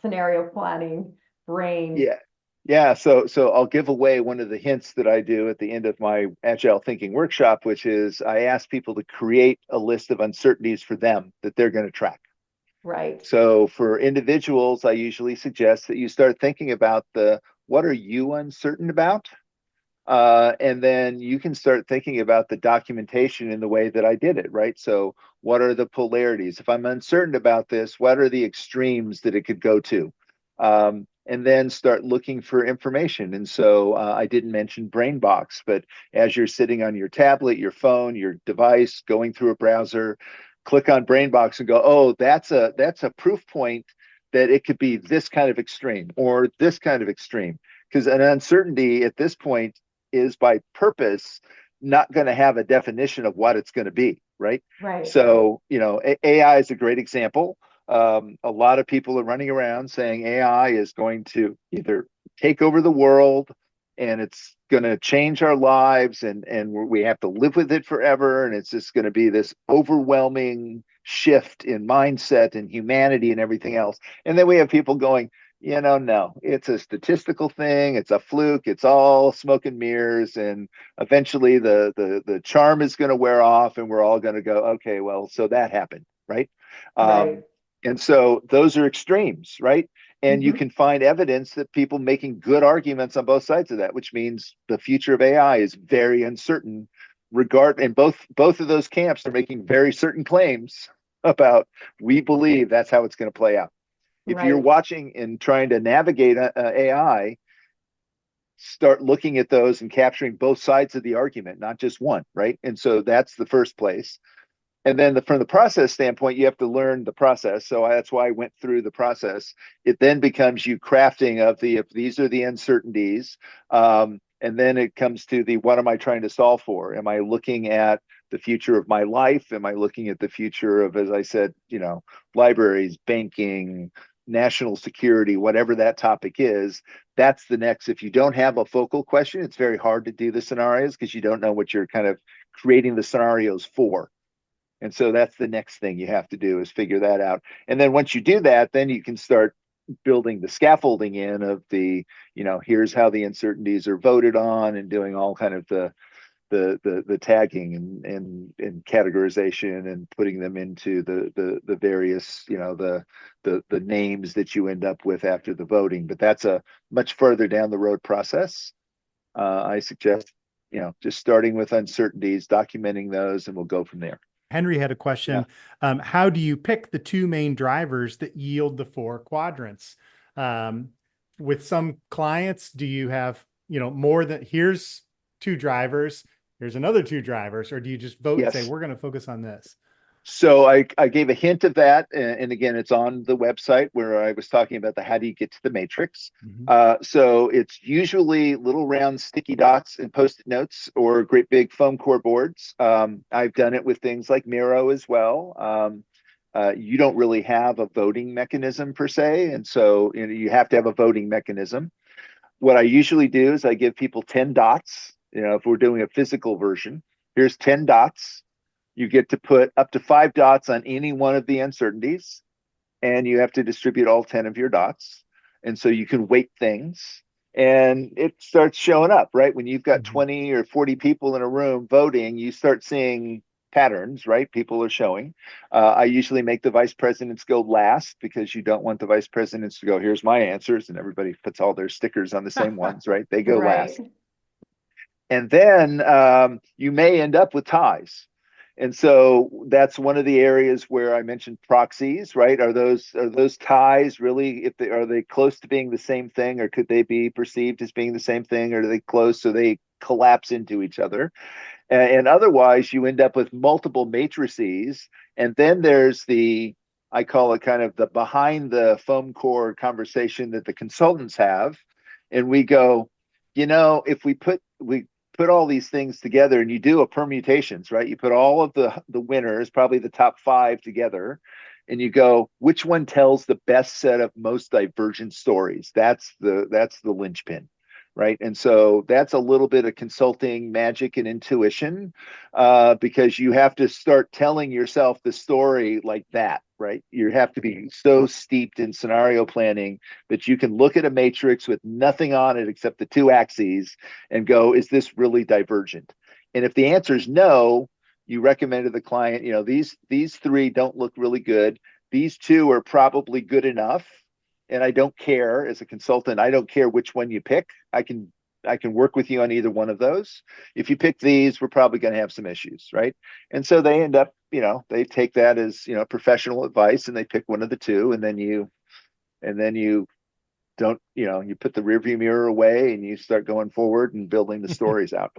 scenario planning brain? Yeah. Yeah. So I'll give away one of the hints that I do at the end of my agile thinking workshop, which is I ask people to create a list of uncertainties for them that they're going to track. Right. So for individuals, I usually suggest that you start thinking about what are you uncertain about? And then you can start thinking about the documentation in the way that I did it, right? So what are the polarities? If I'm uncertain about this, what are the extremes that it could go to? And then start looking for information. And so I didn't mention Brainbox, but as you're sitting on your tablet, your phone, your device, going through a browser, click on Brainbox and go, oh, that's a proof point that it could be this kind of extreme or this kind of extreme. Because an uncertainty at this point is by purpose not going to have a definition of what it's going to be, right? Right. So, AI is a great example. A lot of people are running around saying AI is going to either take over the world and it's going to change our lives and we have to live with it forever. And it's just going to be this overwhelming shift in mindset and humanity and everything else. And then we have people going, no, it's a statistical thing. It's a fluke. It's all smoke and mirrors. And eventually the charm is going to wear off and we're all going to go, okay, well, so that happened, right? Right. And so those are extremes, right? And you Mm-hmm. can find evidence that people making good arguments on both sides of that, which means the future of AI is very uncertain. And both of those camps are making very certain claims about we believe that's how it's going to play out. If you're Right. watching and trying to navigate AI, start looking at those and capturing both sides of the argument, not just one, right? And so that's the first place. And then from the process standpoint, you have to learn the process. So that's why I went through the process. It then becomes you crafting of if these are the uncertainties. And then it comes to what am I trying to solve for? Am I looking at the future of my life? Am I looking at the future of, as I said, libraries, banking, national security, whatever that topic is? That's the next. If you don't have a focal question, it's very hard to do the scenarios because you don't know what you're kind of creating the scenarios for. And so that's the next thing you have to do is figure that out. And then once you do that, then you can start building the scaffolding in of the, here's how the uncertainties are voted on, and doing all kind of the tagging and categorization, and putting them into the various, the names that you end up with after the voting. But that's a much further down the road process. I suggest, just starting with uncertainties, documenting those, and we'll go from there. Henry had a Yeah. question. How do you pick the two main drivers that yield the four quadrants? With some clients, do you have, more than here's two drivers, here's another two drivers, or do you just vote and say, Yes. we're going to focus on this? So I gave a hint of that, and again, it's on the website where I was talking about the how do you get to the matrix. So it's usually little round sticky dots and post-it notes, or great big foam core boards. I've done it with things like Miro as well. You don't really have a voting mechanism per se, and so you have to have a voting mechanism. What I usually do is I give people 10 dots. If we're doing a physical version, here's 10 dots. You get to put up to 5 dots on any one of the uncertainties, and you have to distribute all 10 of your dots. And so you can weight things, and it starts showing up, right? When you've got 20 or 40 people in a room voting, you start seeing patterns, right? People are showing. I usually make the vice presidents go last, because you don't want the vice presidents to go, here's my answers, and everybody puts all their stickers on the same ones, right? They go last. And then you may end up with ties. And so that's one of the areas where I mentioned proxies, right? Are those ties really, are they close to being the same thing, or could they be perceived as being the same thing, or are they close so they collapse into each other? And otherwise, you end up with multiple matrices. And then there's I call it kind of the behind the foam core conversation that the consultants have. And we go, if we put all these things together, and you do a permutations, right? You put all of the winners, probably the top 5 together, and you go, which one tells the best set of most divergent stories? That's the linchpin, right? And so that's a little bit of consulting magic and intuition, because you have to start telling yourself the story like that, right? You have to be so steeped in scenario planning that you can look at a matrix with nothing on it except the 2 axes and go, is this really divergent? And if the answer is no, you recommend to the client, these 3 don't look really good. These 2 are probably good enough. And I don't care, as a consultant, I don't care which one you pick. I can work with you on either one of those. If you pick these, we're probably going to have some issues, right? And so they end up, they take that as, professional advice, and they pick one of the 2, and then you don't, you put the rearview mirror away, and you start going forward and building the stories out.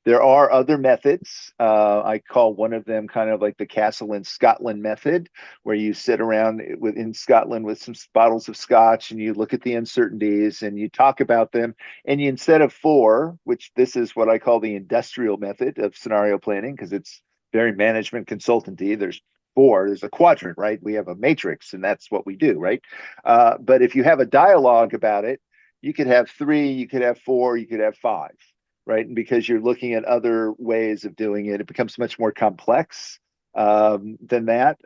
There are other methods. I call one of them kind of like the castle in Scotland method, where you sit around in Scotland with some bottles of scotch, and you look at the uncertainties and you talk about them. And you, instead of 4, which this is what I call the industrial method of scenario planning, because it's very management consultancy. There's 4. There's a quadrant, right? We have a matrix, and that's what we do, right? But if you have a dialogue about it, you could have 3, you could have 4, you could have 5. Right. And because you're looking at other ways of doing it, it becomes much more complex than that.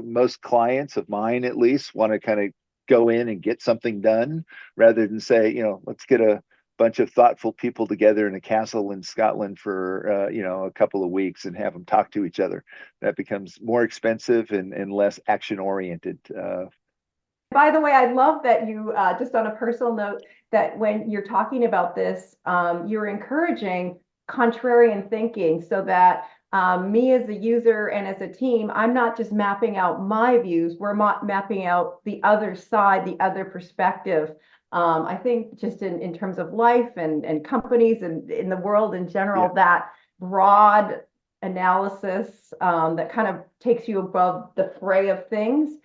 Most clients of mine, at least, want to kind of go in and get something done, rather than say, let's get a bunch of thoughtful people together in a castle in Scotland for, a couple of weeks and have them talk to each other. That becomes more expensive and less action oriented. By the way, I love that you, just on a personal note, that when you're talking about this, you're encouraging contrarian thinking, so that me as a user and as a team, I'm not just mapping out my views, we're mapping out the other side, the other perspective. I think just in terms of life and companies and in the world in general, that broad analysis that kind of takes you above the fray of things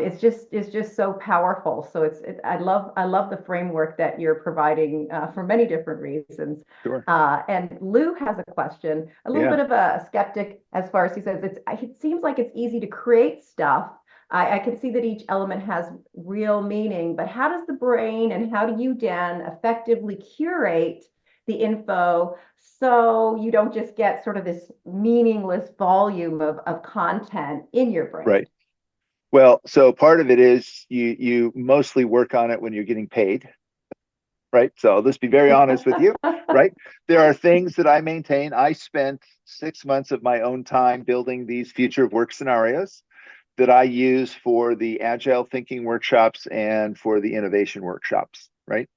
is just so powerful. So I love the framework that you're providing for many different reasons. Sure. And Lou has a question, a little bit of a skeptic, as far as he says, it seems like it's easy to create stuff. I can see that each element has real meaning, but how does the brain and how do you, Dan, effectively curate the info, so you don't just get sort of this meaningless volume of content in your brain. Right. Well, so part of it is you mostly work on it when you're getting paid, right? So let's be very honest with you, right? There are things that I maintain. I spent 6 months of my own time building these future of work scenarios that I use for the agile thinking workshops and for the innovation workshops, right?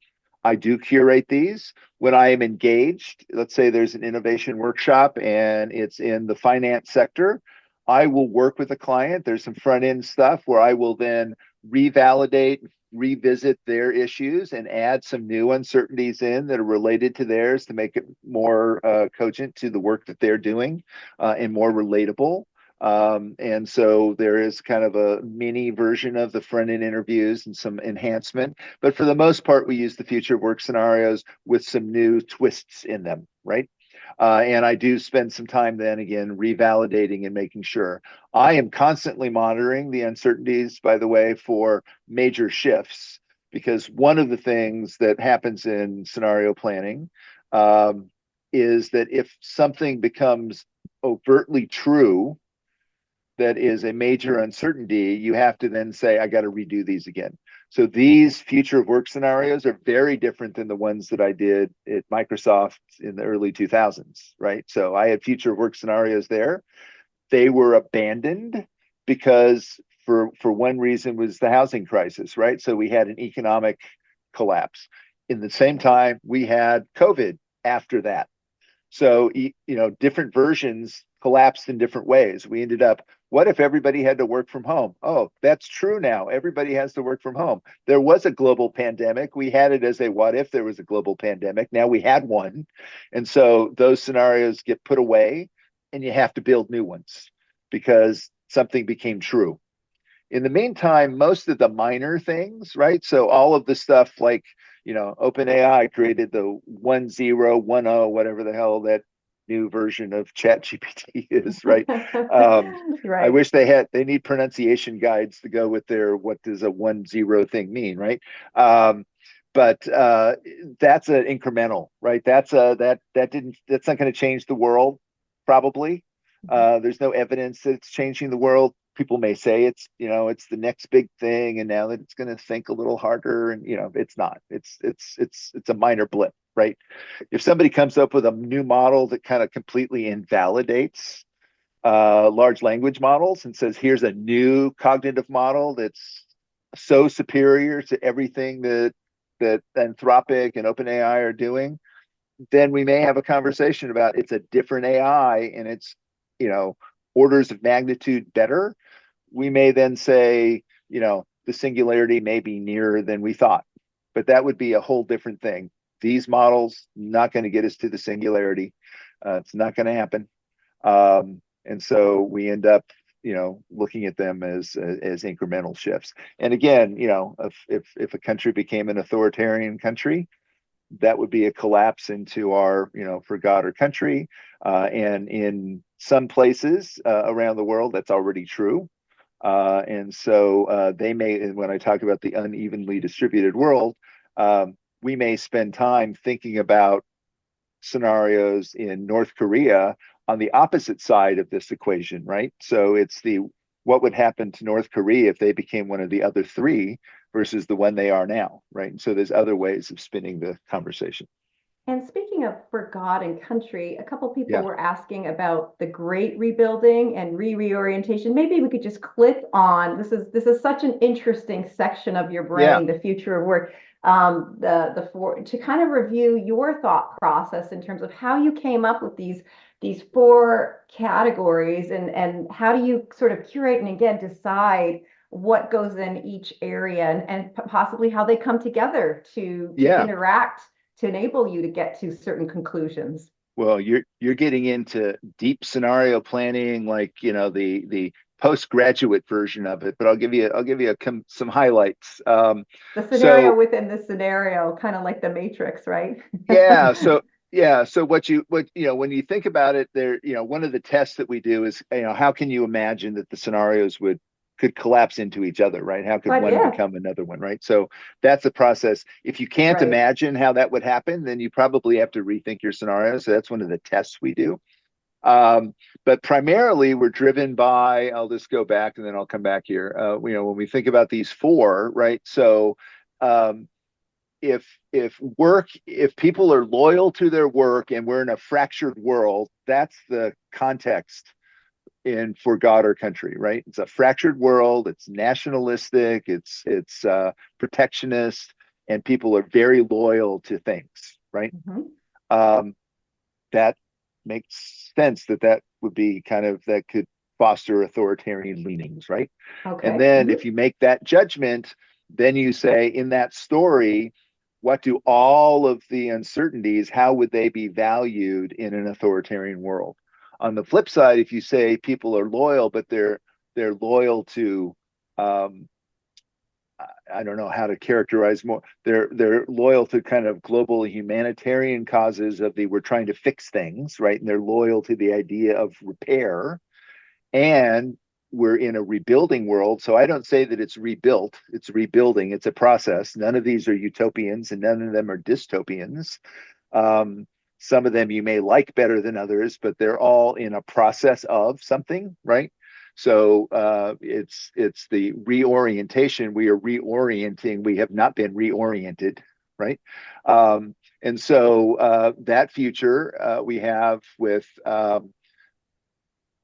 I do curate these when I am engaged. Let's say there's an innovation workshop and it's in the finance sector. I will work with a client. There's some front end stuff where I will then revalidate, revisit their issues and add some new uncertainties in that are related to theirs to make it more cogent to the work that they're doing and more relatable. And so there is kind of a mini version of the front end interviews and some enhancement. But for the most part, we use the future of work scenarios with some new twists in them, right? And I do spend some time then again revalidating and making sure. I am constantly monitoring the uncertainties, by the way, for major shifts, because one of the things that happens in scenario planning is that if something becomes overtly true, that is a major uncertainty, you have to then say, I got to redo these again. So these future of work scenarios are very different than the ones that I did at Microsoft in the early 2000s, right? So I had future of work scenarios there. They were abandoned because for one reason was the housing crisis, right? So we had an economic collapse. In the same time, we had COVID after that. So, different versions collapsed in different ways. We ended up, what if everybody had to work from home? Oh, that's true now. Everybody has to work from home. There was a global pandemic. We had it as a what if there was a global pandemic. Now we had one. And so those scenarios get put away and you have to build new ones because something became true. In the meantime, most of the minor things, right? So all of the stuff like, OpenAI created the 1010, whatever the hell that new version of ChatGPT is, right? I Right. wish they need pronunciation guides to go with their what does a 10 thing mean, right? But that's an incremental, right? That's not going to change the world, probably. There's no evidence that it's changing the world. People may say it's the next big thing, and now that it's going to think a little harder, and it's not. It's a minor blip, right? If somebody comes up with a new model that kind of completely invalidates large language models and says, here's a new cognitive model that's so superior to everything that Anthropic and OpenAI are doing, then we may have a conversation about it's a different AI and it's orders of magnitude better. We may then say, the singularity may be nearer than we thought, but that would be a whole different thing. These models not going to get us to the singularity. It's not going to happen. And so we end up, looking at them as incremental shifts. And again, if a country became an authoritarian country, that would be a collapse into our, for God or country. And in some places around the world, that's already true. And so they may, and when I talk about the unevenly distributed world, we may spend time thinking about scenarios in North Korea on the opposite side of this equation, right? So it's what would happen to North Korea if they became one of the other three versus the one they are now, right? And so there's other ways of spinning the conversation. And speaking of for God and country, a couple people Yeah. were asking about the great rebuilding and reorientation. Maybe we could just click on this is such an interesting section of your Yeah. brain, the future of work. To kind of review your thought process in terms of how you came up with these four categories and how do you sort of curate and again decide what goes in each area and possibly how they come together to interact to enable you to get to certain conclusions. Well, you're getting into deep scenario planning, like the postgraduate version of it. But I'll give you some highlights. The scenario So within the scenario, kind of like the Matrix, right? yeah, so what when you think about it, there one of the tests that we do is how can you imagine that the scenarios would could collapse into each other, right? How could But one yeah, become another one, right? So that's a process. If you can't right. imagine how that would happen, then you probably have to rethink your scenario. So that's one of the tests we do. But primarily, we're driven by. I'll just go back and then I'll come back here. When we think about these four, right? So, um, if people are loyal to their work and we're in a fractured world, that's the context in for God or country, right? It's a fractured world. It's nationalistic. It's protectionist, and people are very loyal to things, right? Mhm. Um, that makes sense that would be kind of that could foster authoritarian leanings, right? And Okay. then Mhm. if you make that judgment, then you say in that story, what do all of the uncertainties, how would they be valued in an authoritarian world? On the flip side, if you say people are loyal, but they're loyal to I don't know how to characterize more. They're loyal to kind of global humanitarian causes of the we're trying to fix things, right? And they're loyal to the idea of repair. And we're in a rebuilding world. So I don't say that it's rebuilt, it's rebuilding, it's a process. None of these are utopians and none of them are dystopians. Um, some of them you may like better than others, but they're all in a process of something, right? So it's the reorientation. We are reorienting. We have not been reoriented, right? And so that future we have with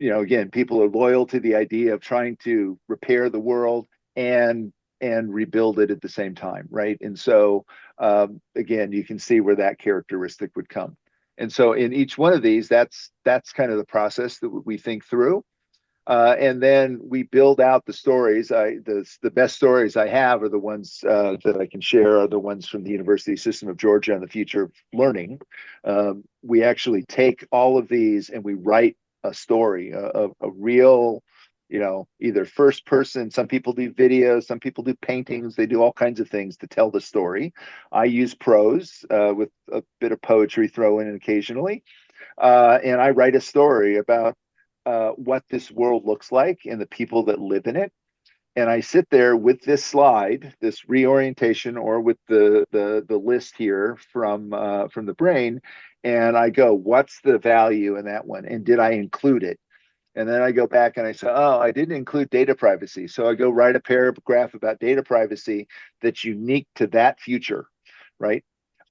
again, people are loyal to the idea of trying to repair the world and rebuild it at the same time, right? And so again, you can see where that characteristic would come. And so in each one of these, that's kind of the process that we think through. And then we build out the stories. The best stories I have are the ones that I can share are the ones from the University System of Georgia on the future of learning. We actually take all of these and we write a story, a real, either first person. Some people do videos, some people do paintings. They do all kinds of things to tell the story. I use prose with a bit of poetry thrown in occasionally, and I write a story about what this world looks like and the people that live in it. And I sit there with this slide, this reorientation, or with the list here from the brain, and I go, what's the value in that one, and did I include it? And then I go back and I say, oh, I didn't include data privacy. So I go write a paragraph about data privacy that's unique to that future, right?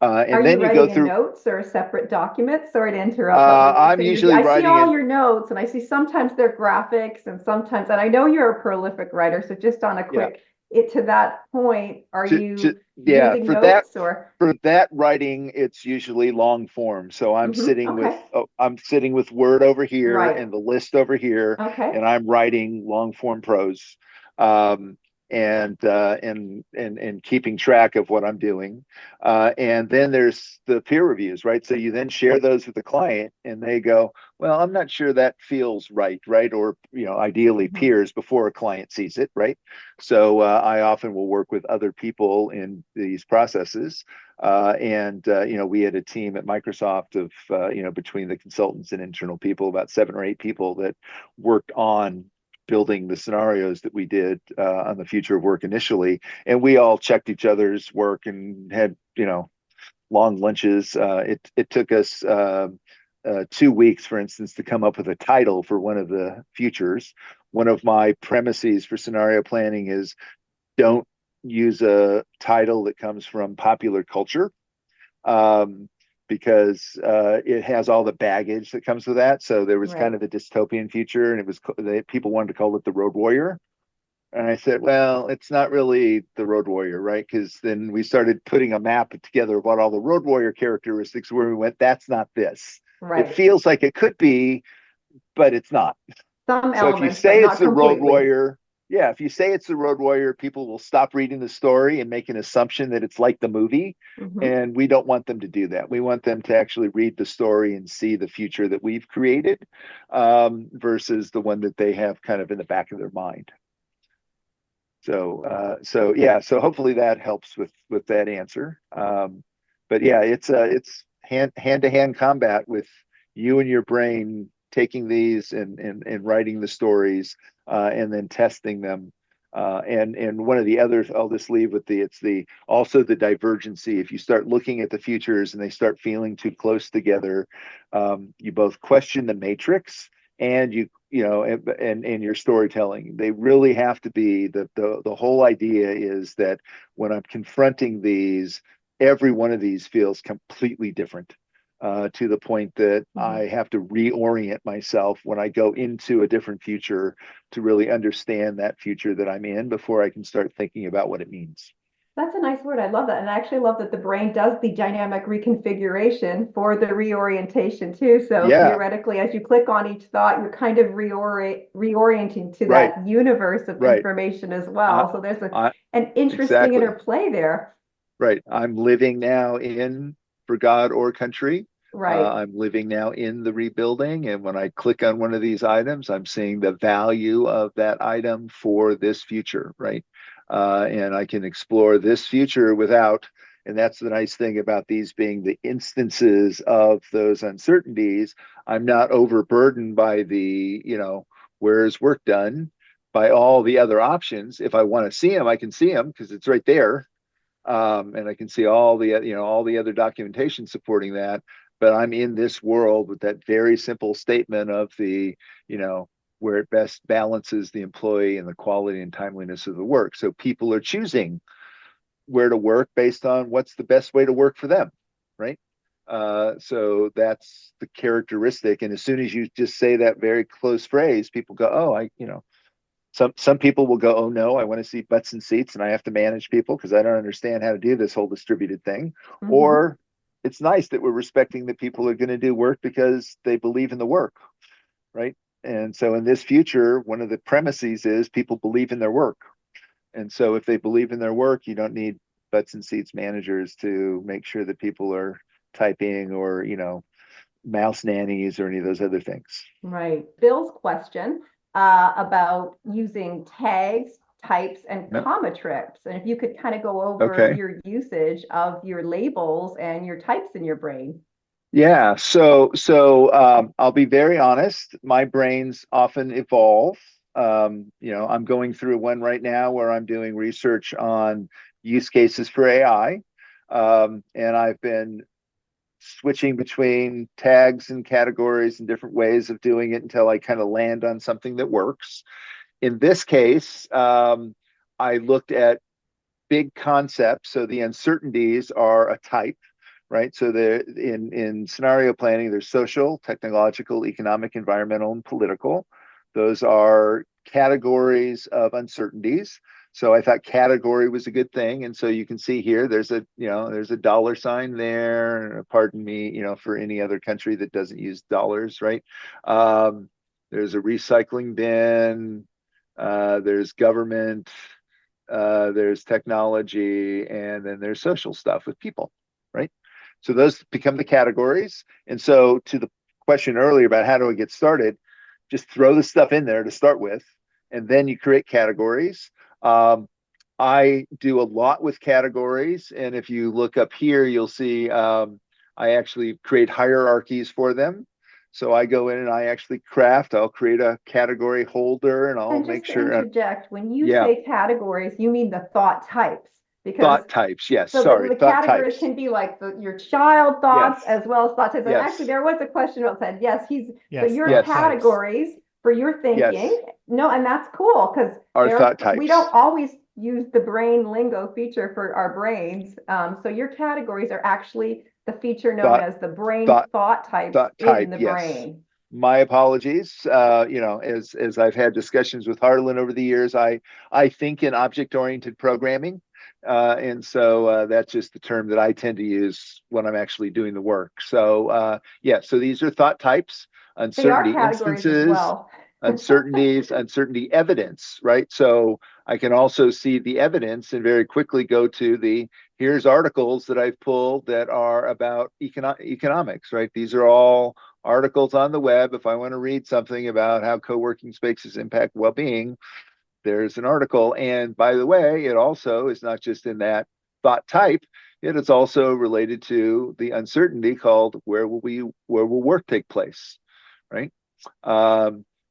Are And you then you go writing in through. notes or separate documents? Sorry to interrupt, but when you I'm say usually I see writing all it. your notes and I see sometimes they're graphics and sometimes, and I know you're a prolific writer. So just on a Yeah. quick, it to that point, are To you yeah, using notes or? for that writing, it's usually long form. So Okay. I'm sitting with Word over here Right. and the list over here, Okay. and I'm writing long form prose, um, and keeping track of what I'm doing. And then there's the peer reviews, right? So you then share those with the client, and they go, "Well, I'm not sure that feels right, right?" Or ideally Mhm. peers before a client sees it, right? So I often will work with other people in these processes. And we had a team at Microsoft of between the consultants and internal people, about 7 or 8 people that worked on building the scenarios that we did on the future of work initially, and we all checked each other's work and had long lunches. It took us 2 weeks, for instance, to come up with a title for one of the futures. One of my premises for scenario planning is don't use a title that comes from popular culture, um, because it has all the baggage that comes with that. So there was kind Right. of a dystopian future, and people wanted to call it the Road Warrior. And I said, well, it's not really the Road Warrior, right? Because then we started putting a map together of what all the Road Warrior characteristics were. We went, that's not this. It Right. feels like it could be, but it's not. Some So if you elements, but say it's not the Road completely. Warrior, yeah, if you say it's the Road Warrior, people will stop reading the story and make an assumption that it's like the movie. Hmm. And we don't want them to do that. We want them to actually read the story and see the future that we've created, versus the one that they have kind of in the back of their mind. So yeah, so hopefully that helps with that answer. But yeah, it's hand to hand combat with you and your brain taking these and writing the stories, and then testing them. And one of the others, I'll just leave with it's also the divergency. If you start looking at the futures and they start feeling too close together, you both question the matrix and and your storytelling. They really have to be the whole idea is that when I'm confronting these, every one of these feels completely different. To the point that I have to reorient myself when I go into a different future to really understand that future that I'm in before I can start thinking about what it means. That's a nice word. I love that. And I actually love that the brain does the dynamic reconfiguration for the reorientation too. So Yeah, theoretically, as you click on each thought, you're kind of reorienting to right, that universe of right. information as I, well. So there's I, an interesting exactly. interplay there. Right. I'm living now in For God or Country. Right. I'm living now in the rebuilding. And when I click on one of these items, I'm seeing the value of that item for this future. Right. And I can explore this future without, and that's the nice thing about these being the instances of those uncertainties. I'm not overburdened by where's work done, by all the other options. If I want to see them, I can see them because it's right there, and I can see all the other documentation supporting that. But I'm in this world with that very simple statement of where it best balances the employee and the quality and timeliness of the work. So people are choosing where to work based on what's the best way to work for them, right? So that's the characteristic. And as soon as you just say that very close phrase, people go, "Oh, some people will go, oh no, I want to see butts and seats and I have to manage people because I don't understand how to do this whole distributed thing." Hmm. Or it's nice that we're respecting that people are going to do work because they believe in the work, right? And so in this future, one of the premises is people believe in their work. And so if they believe in their work, you don't need butts and seats managers to make sure that people are typing or, mouse nannies or any of those other things. Right. Bill's question about using tags, types, and Yep. comma tricks. And if you could kind of go over Okay. your usage of your labels and your types in your brain. Yeah, I'll be very honest. My brains often evolve. I'm going through one right now where I'm doing research on use cases for AI, and I've been switching between tags and categories and different ways of doing it until I kind of land on something that works. In this case, I looked at big concepts. So the uncertainties are a type, right? So in scenario planning, there's social, technological, economic, environmental, and political. Those are categories of uncertainties. So I thought category was a good thing. And so you can see here, there's a dollar sign there. Pardon me, for any other country that doesn't use dollars, right? There's a recycling bin. There's government. There's technology, and then there's social stuff with people, right? So those become the categories. And so to the question earlier about how do I get started, just throw the stuff in there to start with, and then you create categories. I do a lot with categories, and if you look up here, you'll see I actually create hierarchies for them. So I go in and I'll create a category holder and I'll And make just to sure, interject, when you yeah, say categories, you mean the thought types, because thought types. Yes, so sorry, the thought categories types. can be like your child thoughts Yes, as well as thought types. And actually, yes, there was a question about said, yes, so Yes, your thought yes, types. categories for your thinking, yes, no, and that's cool because are thought we don't types. always use the brain lingo feature for our brains. So your categories are actually the feature known Thought, as the brain thought, thought types thought in type. the Yes. brain. My apologies. As I've had discussions with Harlan over the years, I think in object-oriented programming, and so that's just the term that I tend to use when I'm actually doing the work. So yeah, so these are thought types, They are uncertainty categories as instances, well. uncertainties, uncertainty evidence, right? So I can also see the evidence and very quickly go to here's articles that I've pulled that are about economics, right? These are all articles on the web. If I want to read something about how co-working spaces impact well-being, there's an article. And by the way, it also is not just in that thought type, it is also related to the uncertainty called where will work take place, right?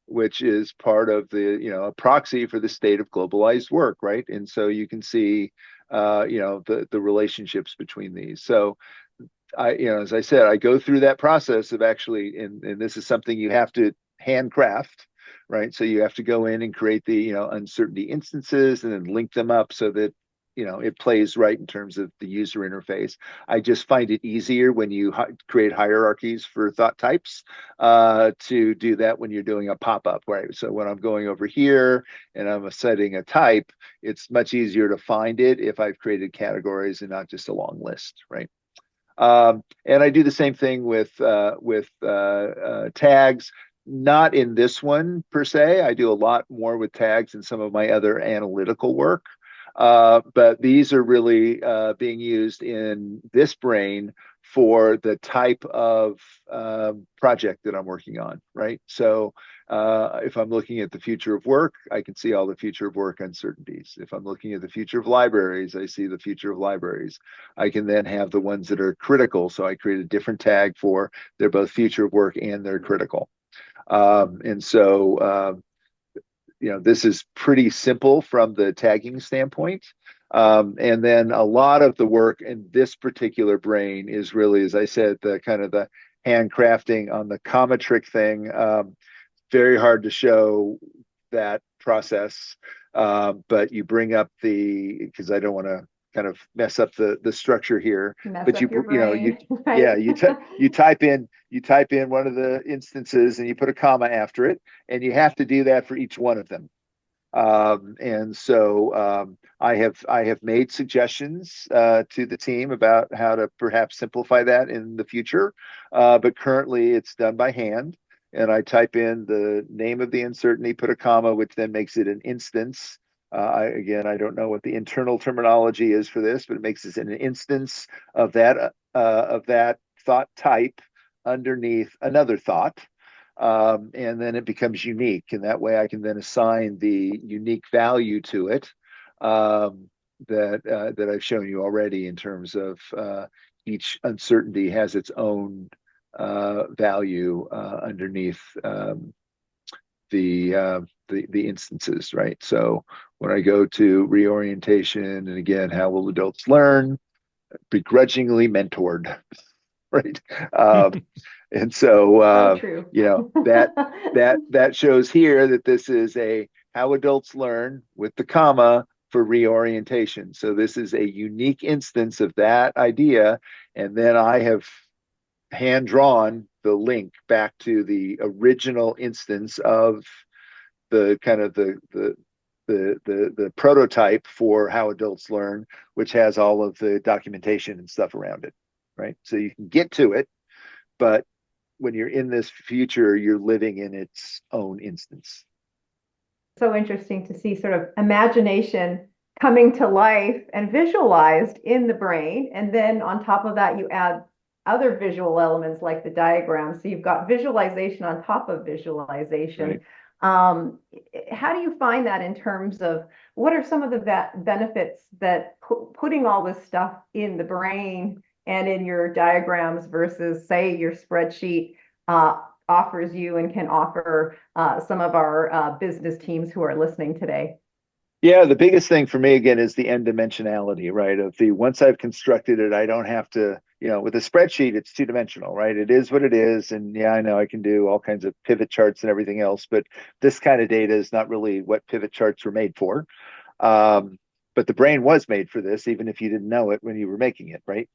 which is part of the, a proxy for the state of globalized work, right? And so you can see, the relationships between these. So as I said, I go through that process of actually, and this is something you have to handcraft, right? So you have to go in and create the, uncertainty instances and then link them up so that, it plays right in terms of the user interface. I just find it easier when you create hierarchies for thought types to do that when you're doing a pop-up, right? So when I'm going over here and I'm setting a type, it's much easier to find it if I've created categories and not just a long list, right? And I do the same thing with tags. Not in this one per se. I do a lot more with tags in some of my other analytical work. But these are really being used in this brain for the type of project that I'm working on, right? So if I'm looking at the future of work, I can see all the future of work uncertainties. If I'm looking at the future of libraries, I see the future of libraries. I can then have the ones that are critical. So I create a different tag for they're both future of work and they're critical. And so this is pretty simple from the tagging standpoint. And then a lot of the work in this particular brain is really, as I said, the kind of the handcrafting on the comma trick thing. Very hard to show that process, but you bring up because I don't want to kind of mess up the structure here. But you right? you type in one of the instances and you put a comma after it, and you have to do that for each one of them. And so I have made suggestions to the team about how to perhaps simplify that in the future, but currently it's done by hand. And I type in the name of the uncertainty, put a comma, which then makes it an instance. I don't know what the internal terminology is for this, but it makes it an instance of that thought type underneath another thought. And then it becomes unique. And that way I can then assign the unique value to it that I've shown you already in terms of each uncertainty has its own value underneath the instances, right? So when I go to reorientation, and again, how will adults learn? Begrudgingly mentored, right? And so, true. that shows here that this is a how adults learn with the comma for reorientation. So this is a unique instance of that idea, and then I have hand drawn the link back to the original instance of the kind of the prototype for how adults learn, which has all of the documentation and stuff around it, right? So you can get to it, but when you're in this future, you're living in its own instance. So interesting to see sort of imagination coming to life and visualized in the brain. And then on top of that, you add other visual elements like the diagram. So you've got visualization on top of visualization. Right. How do you find that in terms of what are some of the benefits that putting all this stuff in the brain and in your diagrams versus, say, your spreadsheet offers you and can offer some of our business teams who are listening today? Yeah, the biggest thing for me again is the n dimensionality, right? Of the once I've constructed it, I don't have to, with a spreadsheet, it's two-dimensional, right? It is what it is. And yeah, I know I can do all kinds of pivot charts and everything else, but this kind of data is not really what pivot charts were made for. But the brain was made for this, even if you didn't know it when you were making it, right?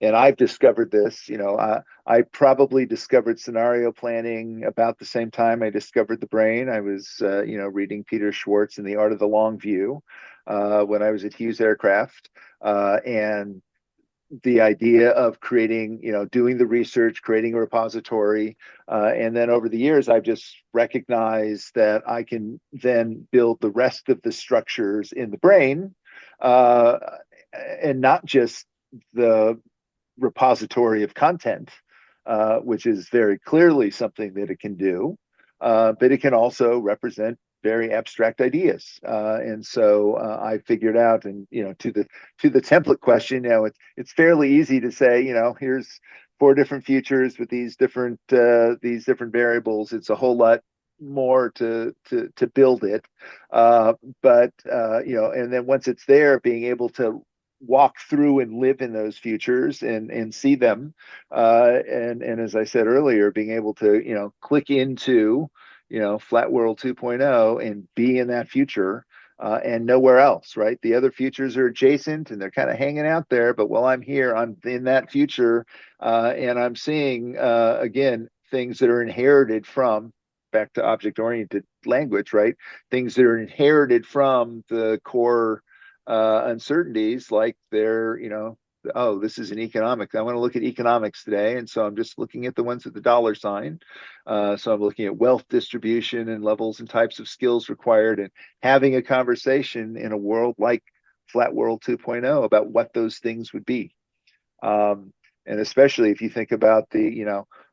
And I've discovered this, I probably discovered scenario planning about the same time I discovered the brain. I was, reading Peter Schwartz in The Art of the Long View when I was at Hughes Aircraft. And the idea of creating, doing the research, creating a repository. And then over the years, I've just recognized that I can then build the rest of the structures in the brain and not just the repository of content, which is very clearly something that it can do, but it can also represent very abstract ideas. And so I figured out, and to the template question, it's fairly easy to say, here's four different futures with these different variables. It's a whole lot more to build it. But and then once it's there, being able to walk through and live in those futures and see them, and as I said earlier, being able to click into Flat World 2.0 and be in that future. And nowhere else, right? The other futures are adjacent and they're kind of hanging out there. But while I'm here, I'm in that future, and I'm seeing, again, things that are inherited from, back to object-oriented language, right? Things that are inherited from the core uncertainties, like oh, this is an economic. I want to look at economics today. And so I'm just looking at the ones with the dollar sign. So I'm looking at wealth distribution and levels and types of skills required, and having a conversation in a world like Flat World 2.0 about what those things would be. And especially if you think about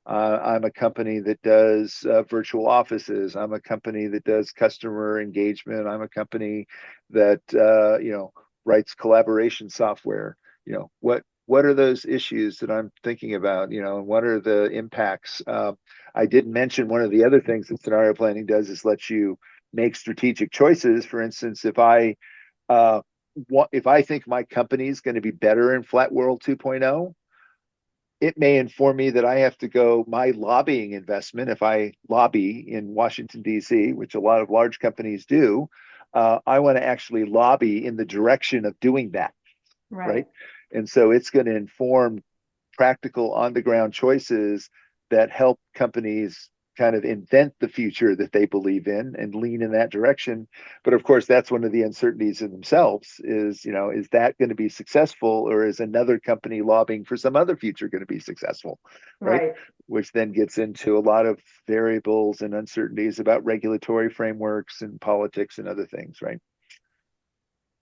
I'm a company that does virtual offices. I'm a company that does customer engagement. I'm a company that, writes collaboration software. What are those issues that I'm thinking about, and what are the impacts? I didn't mention one of the other things that scenario planning does is let you make strategic choices. For instance, if I think my company is going to be better in Flat World 2.0, it may inform me that I have to go my lobbying investment. If I lobby in Washington, D.C., which a lot of large companies do, I want to actually lobby in the direction of doing that. Right. And so it's going to inform practical on the ground choices that help companies kind of invent the future that they believe in and lean in that direction. But of course, that's one of the uncertainties in themselves is that going to be successful, or is another company lobbying for some other future going to be successful? Right. Which then gets into a lot of variables and uncertainties about regulatory frameworks and politics and other things. Right.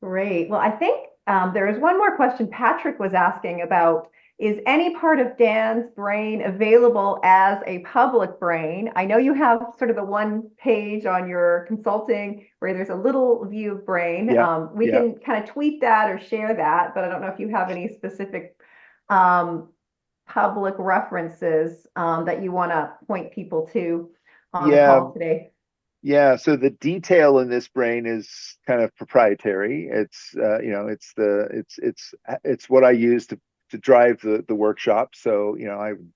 Great. Well, I think there is one more question Patrick was asking about. Is any part of Dan's brain available as a public brain? I know you have sort of the one page on your consulting where there's a little view of brain. We can kind of tweet that or share that, but I don't know if you have any specific public references that you want to point people to on the call today. Yeah, so the detail in this brain is kind of proprietary. It's it's what I use to drive the workshop. So I'm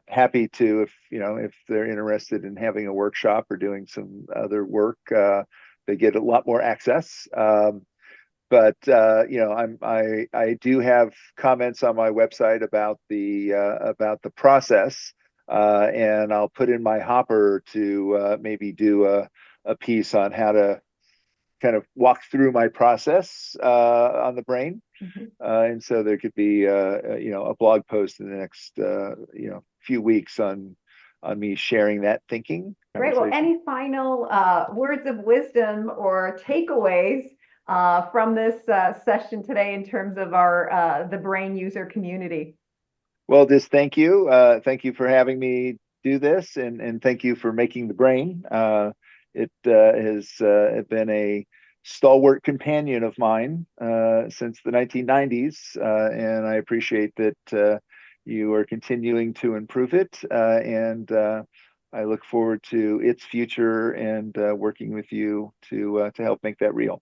happy to, if they're interested in having a workshop or doing some other work, they get a lot more access. But I do have comments on my website about the process. And I'll put in my hopper to maybe do a piece on how to kind of walk through my process on the brain. And so there could be a blog post in the next few weeks on me sharing that thinking. Great. Well, any final words of wisdom or takeaways from this session today in terms of our the brain user community? Well, just thank you. Thank you for having me do this, and thank you for making the brain. It has been a stalwart companion of mine since the 1990s, and I appreciate that you are continuing to improve it. And I look forward to its future and working with you to help make that real.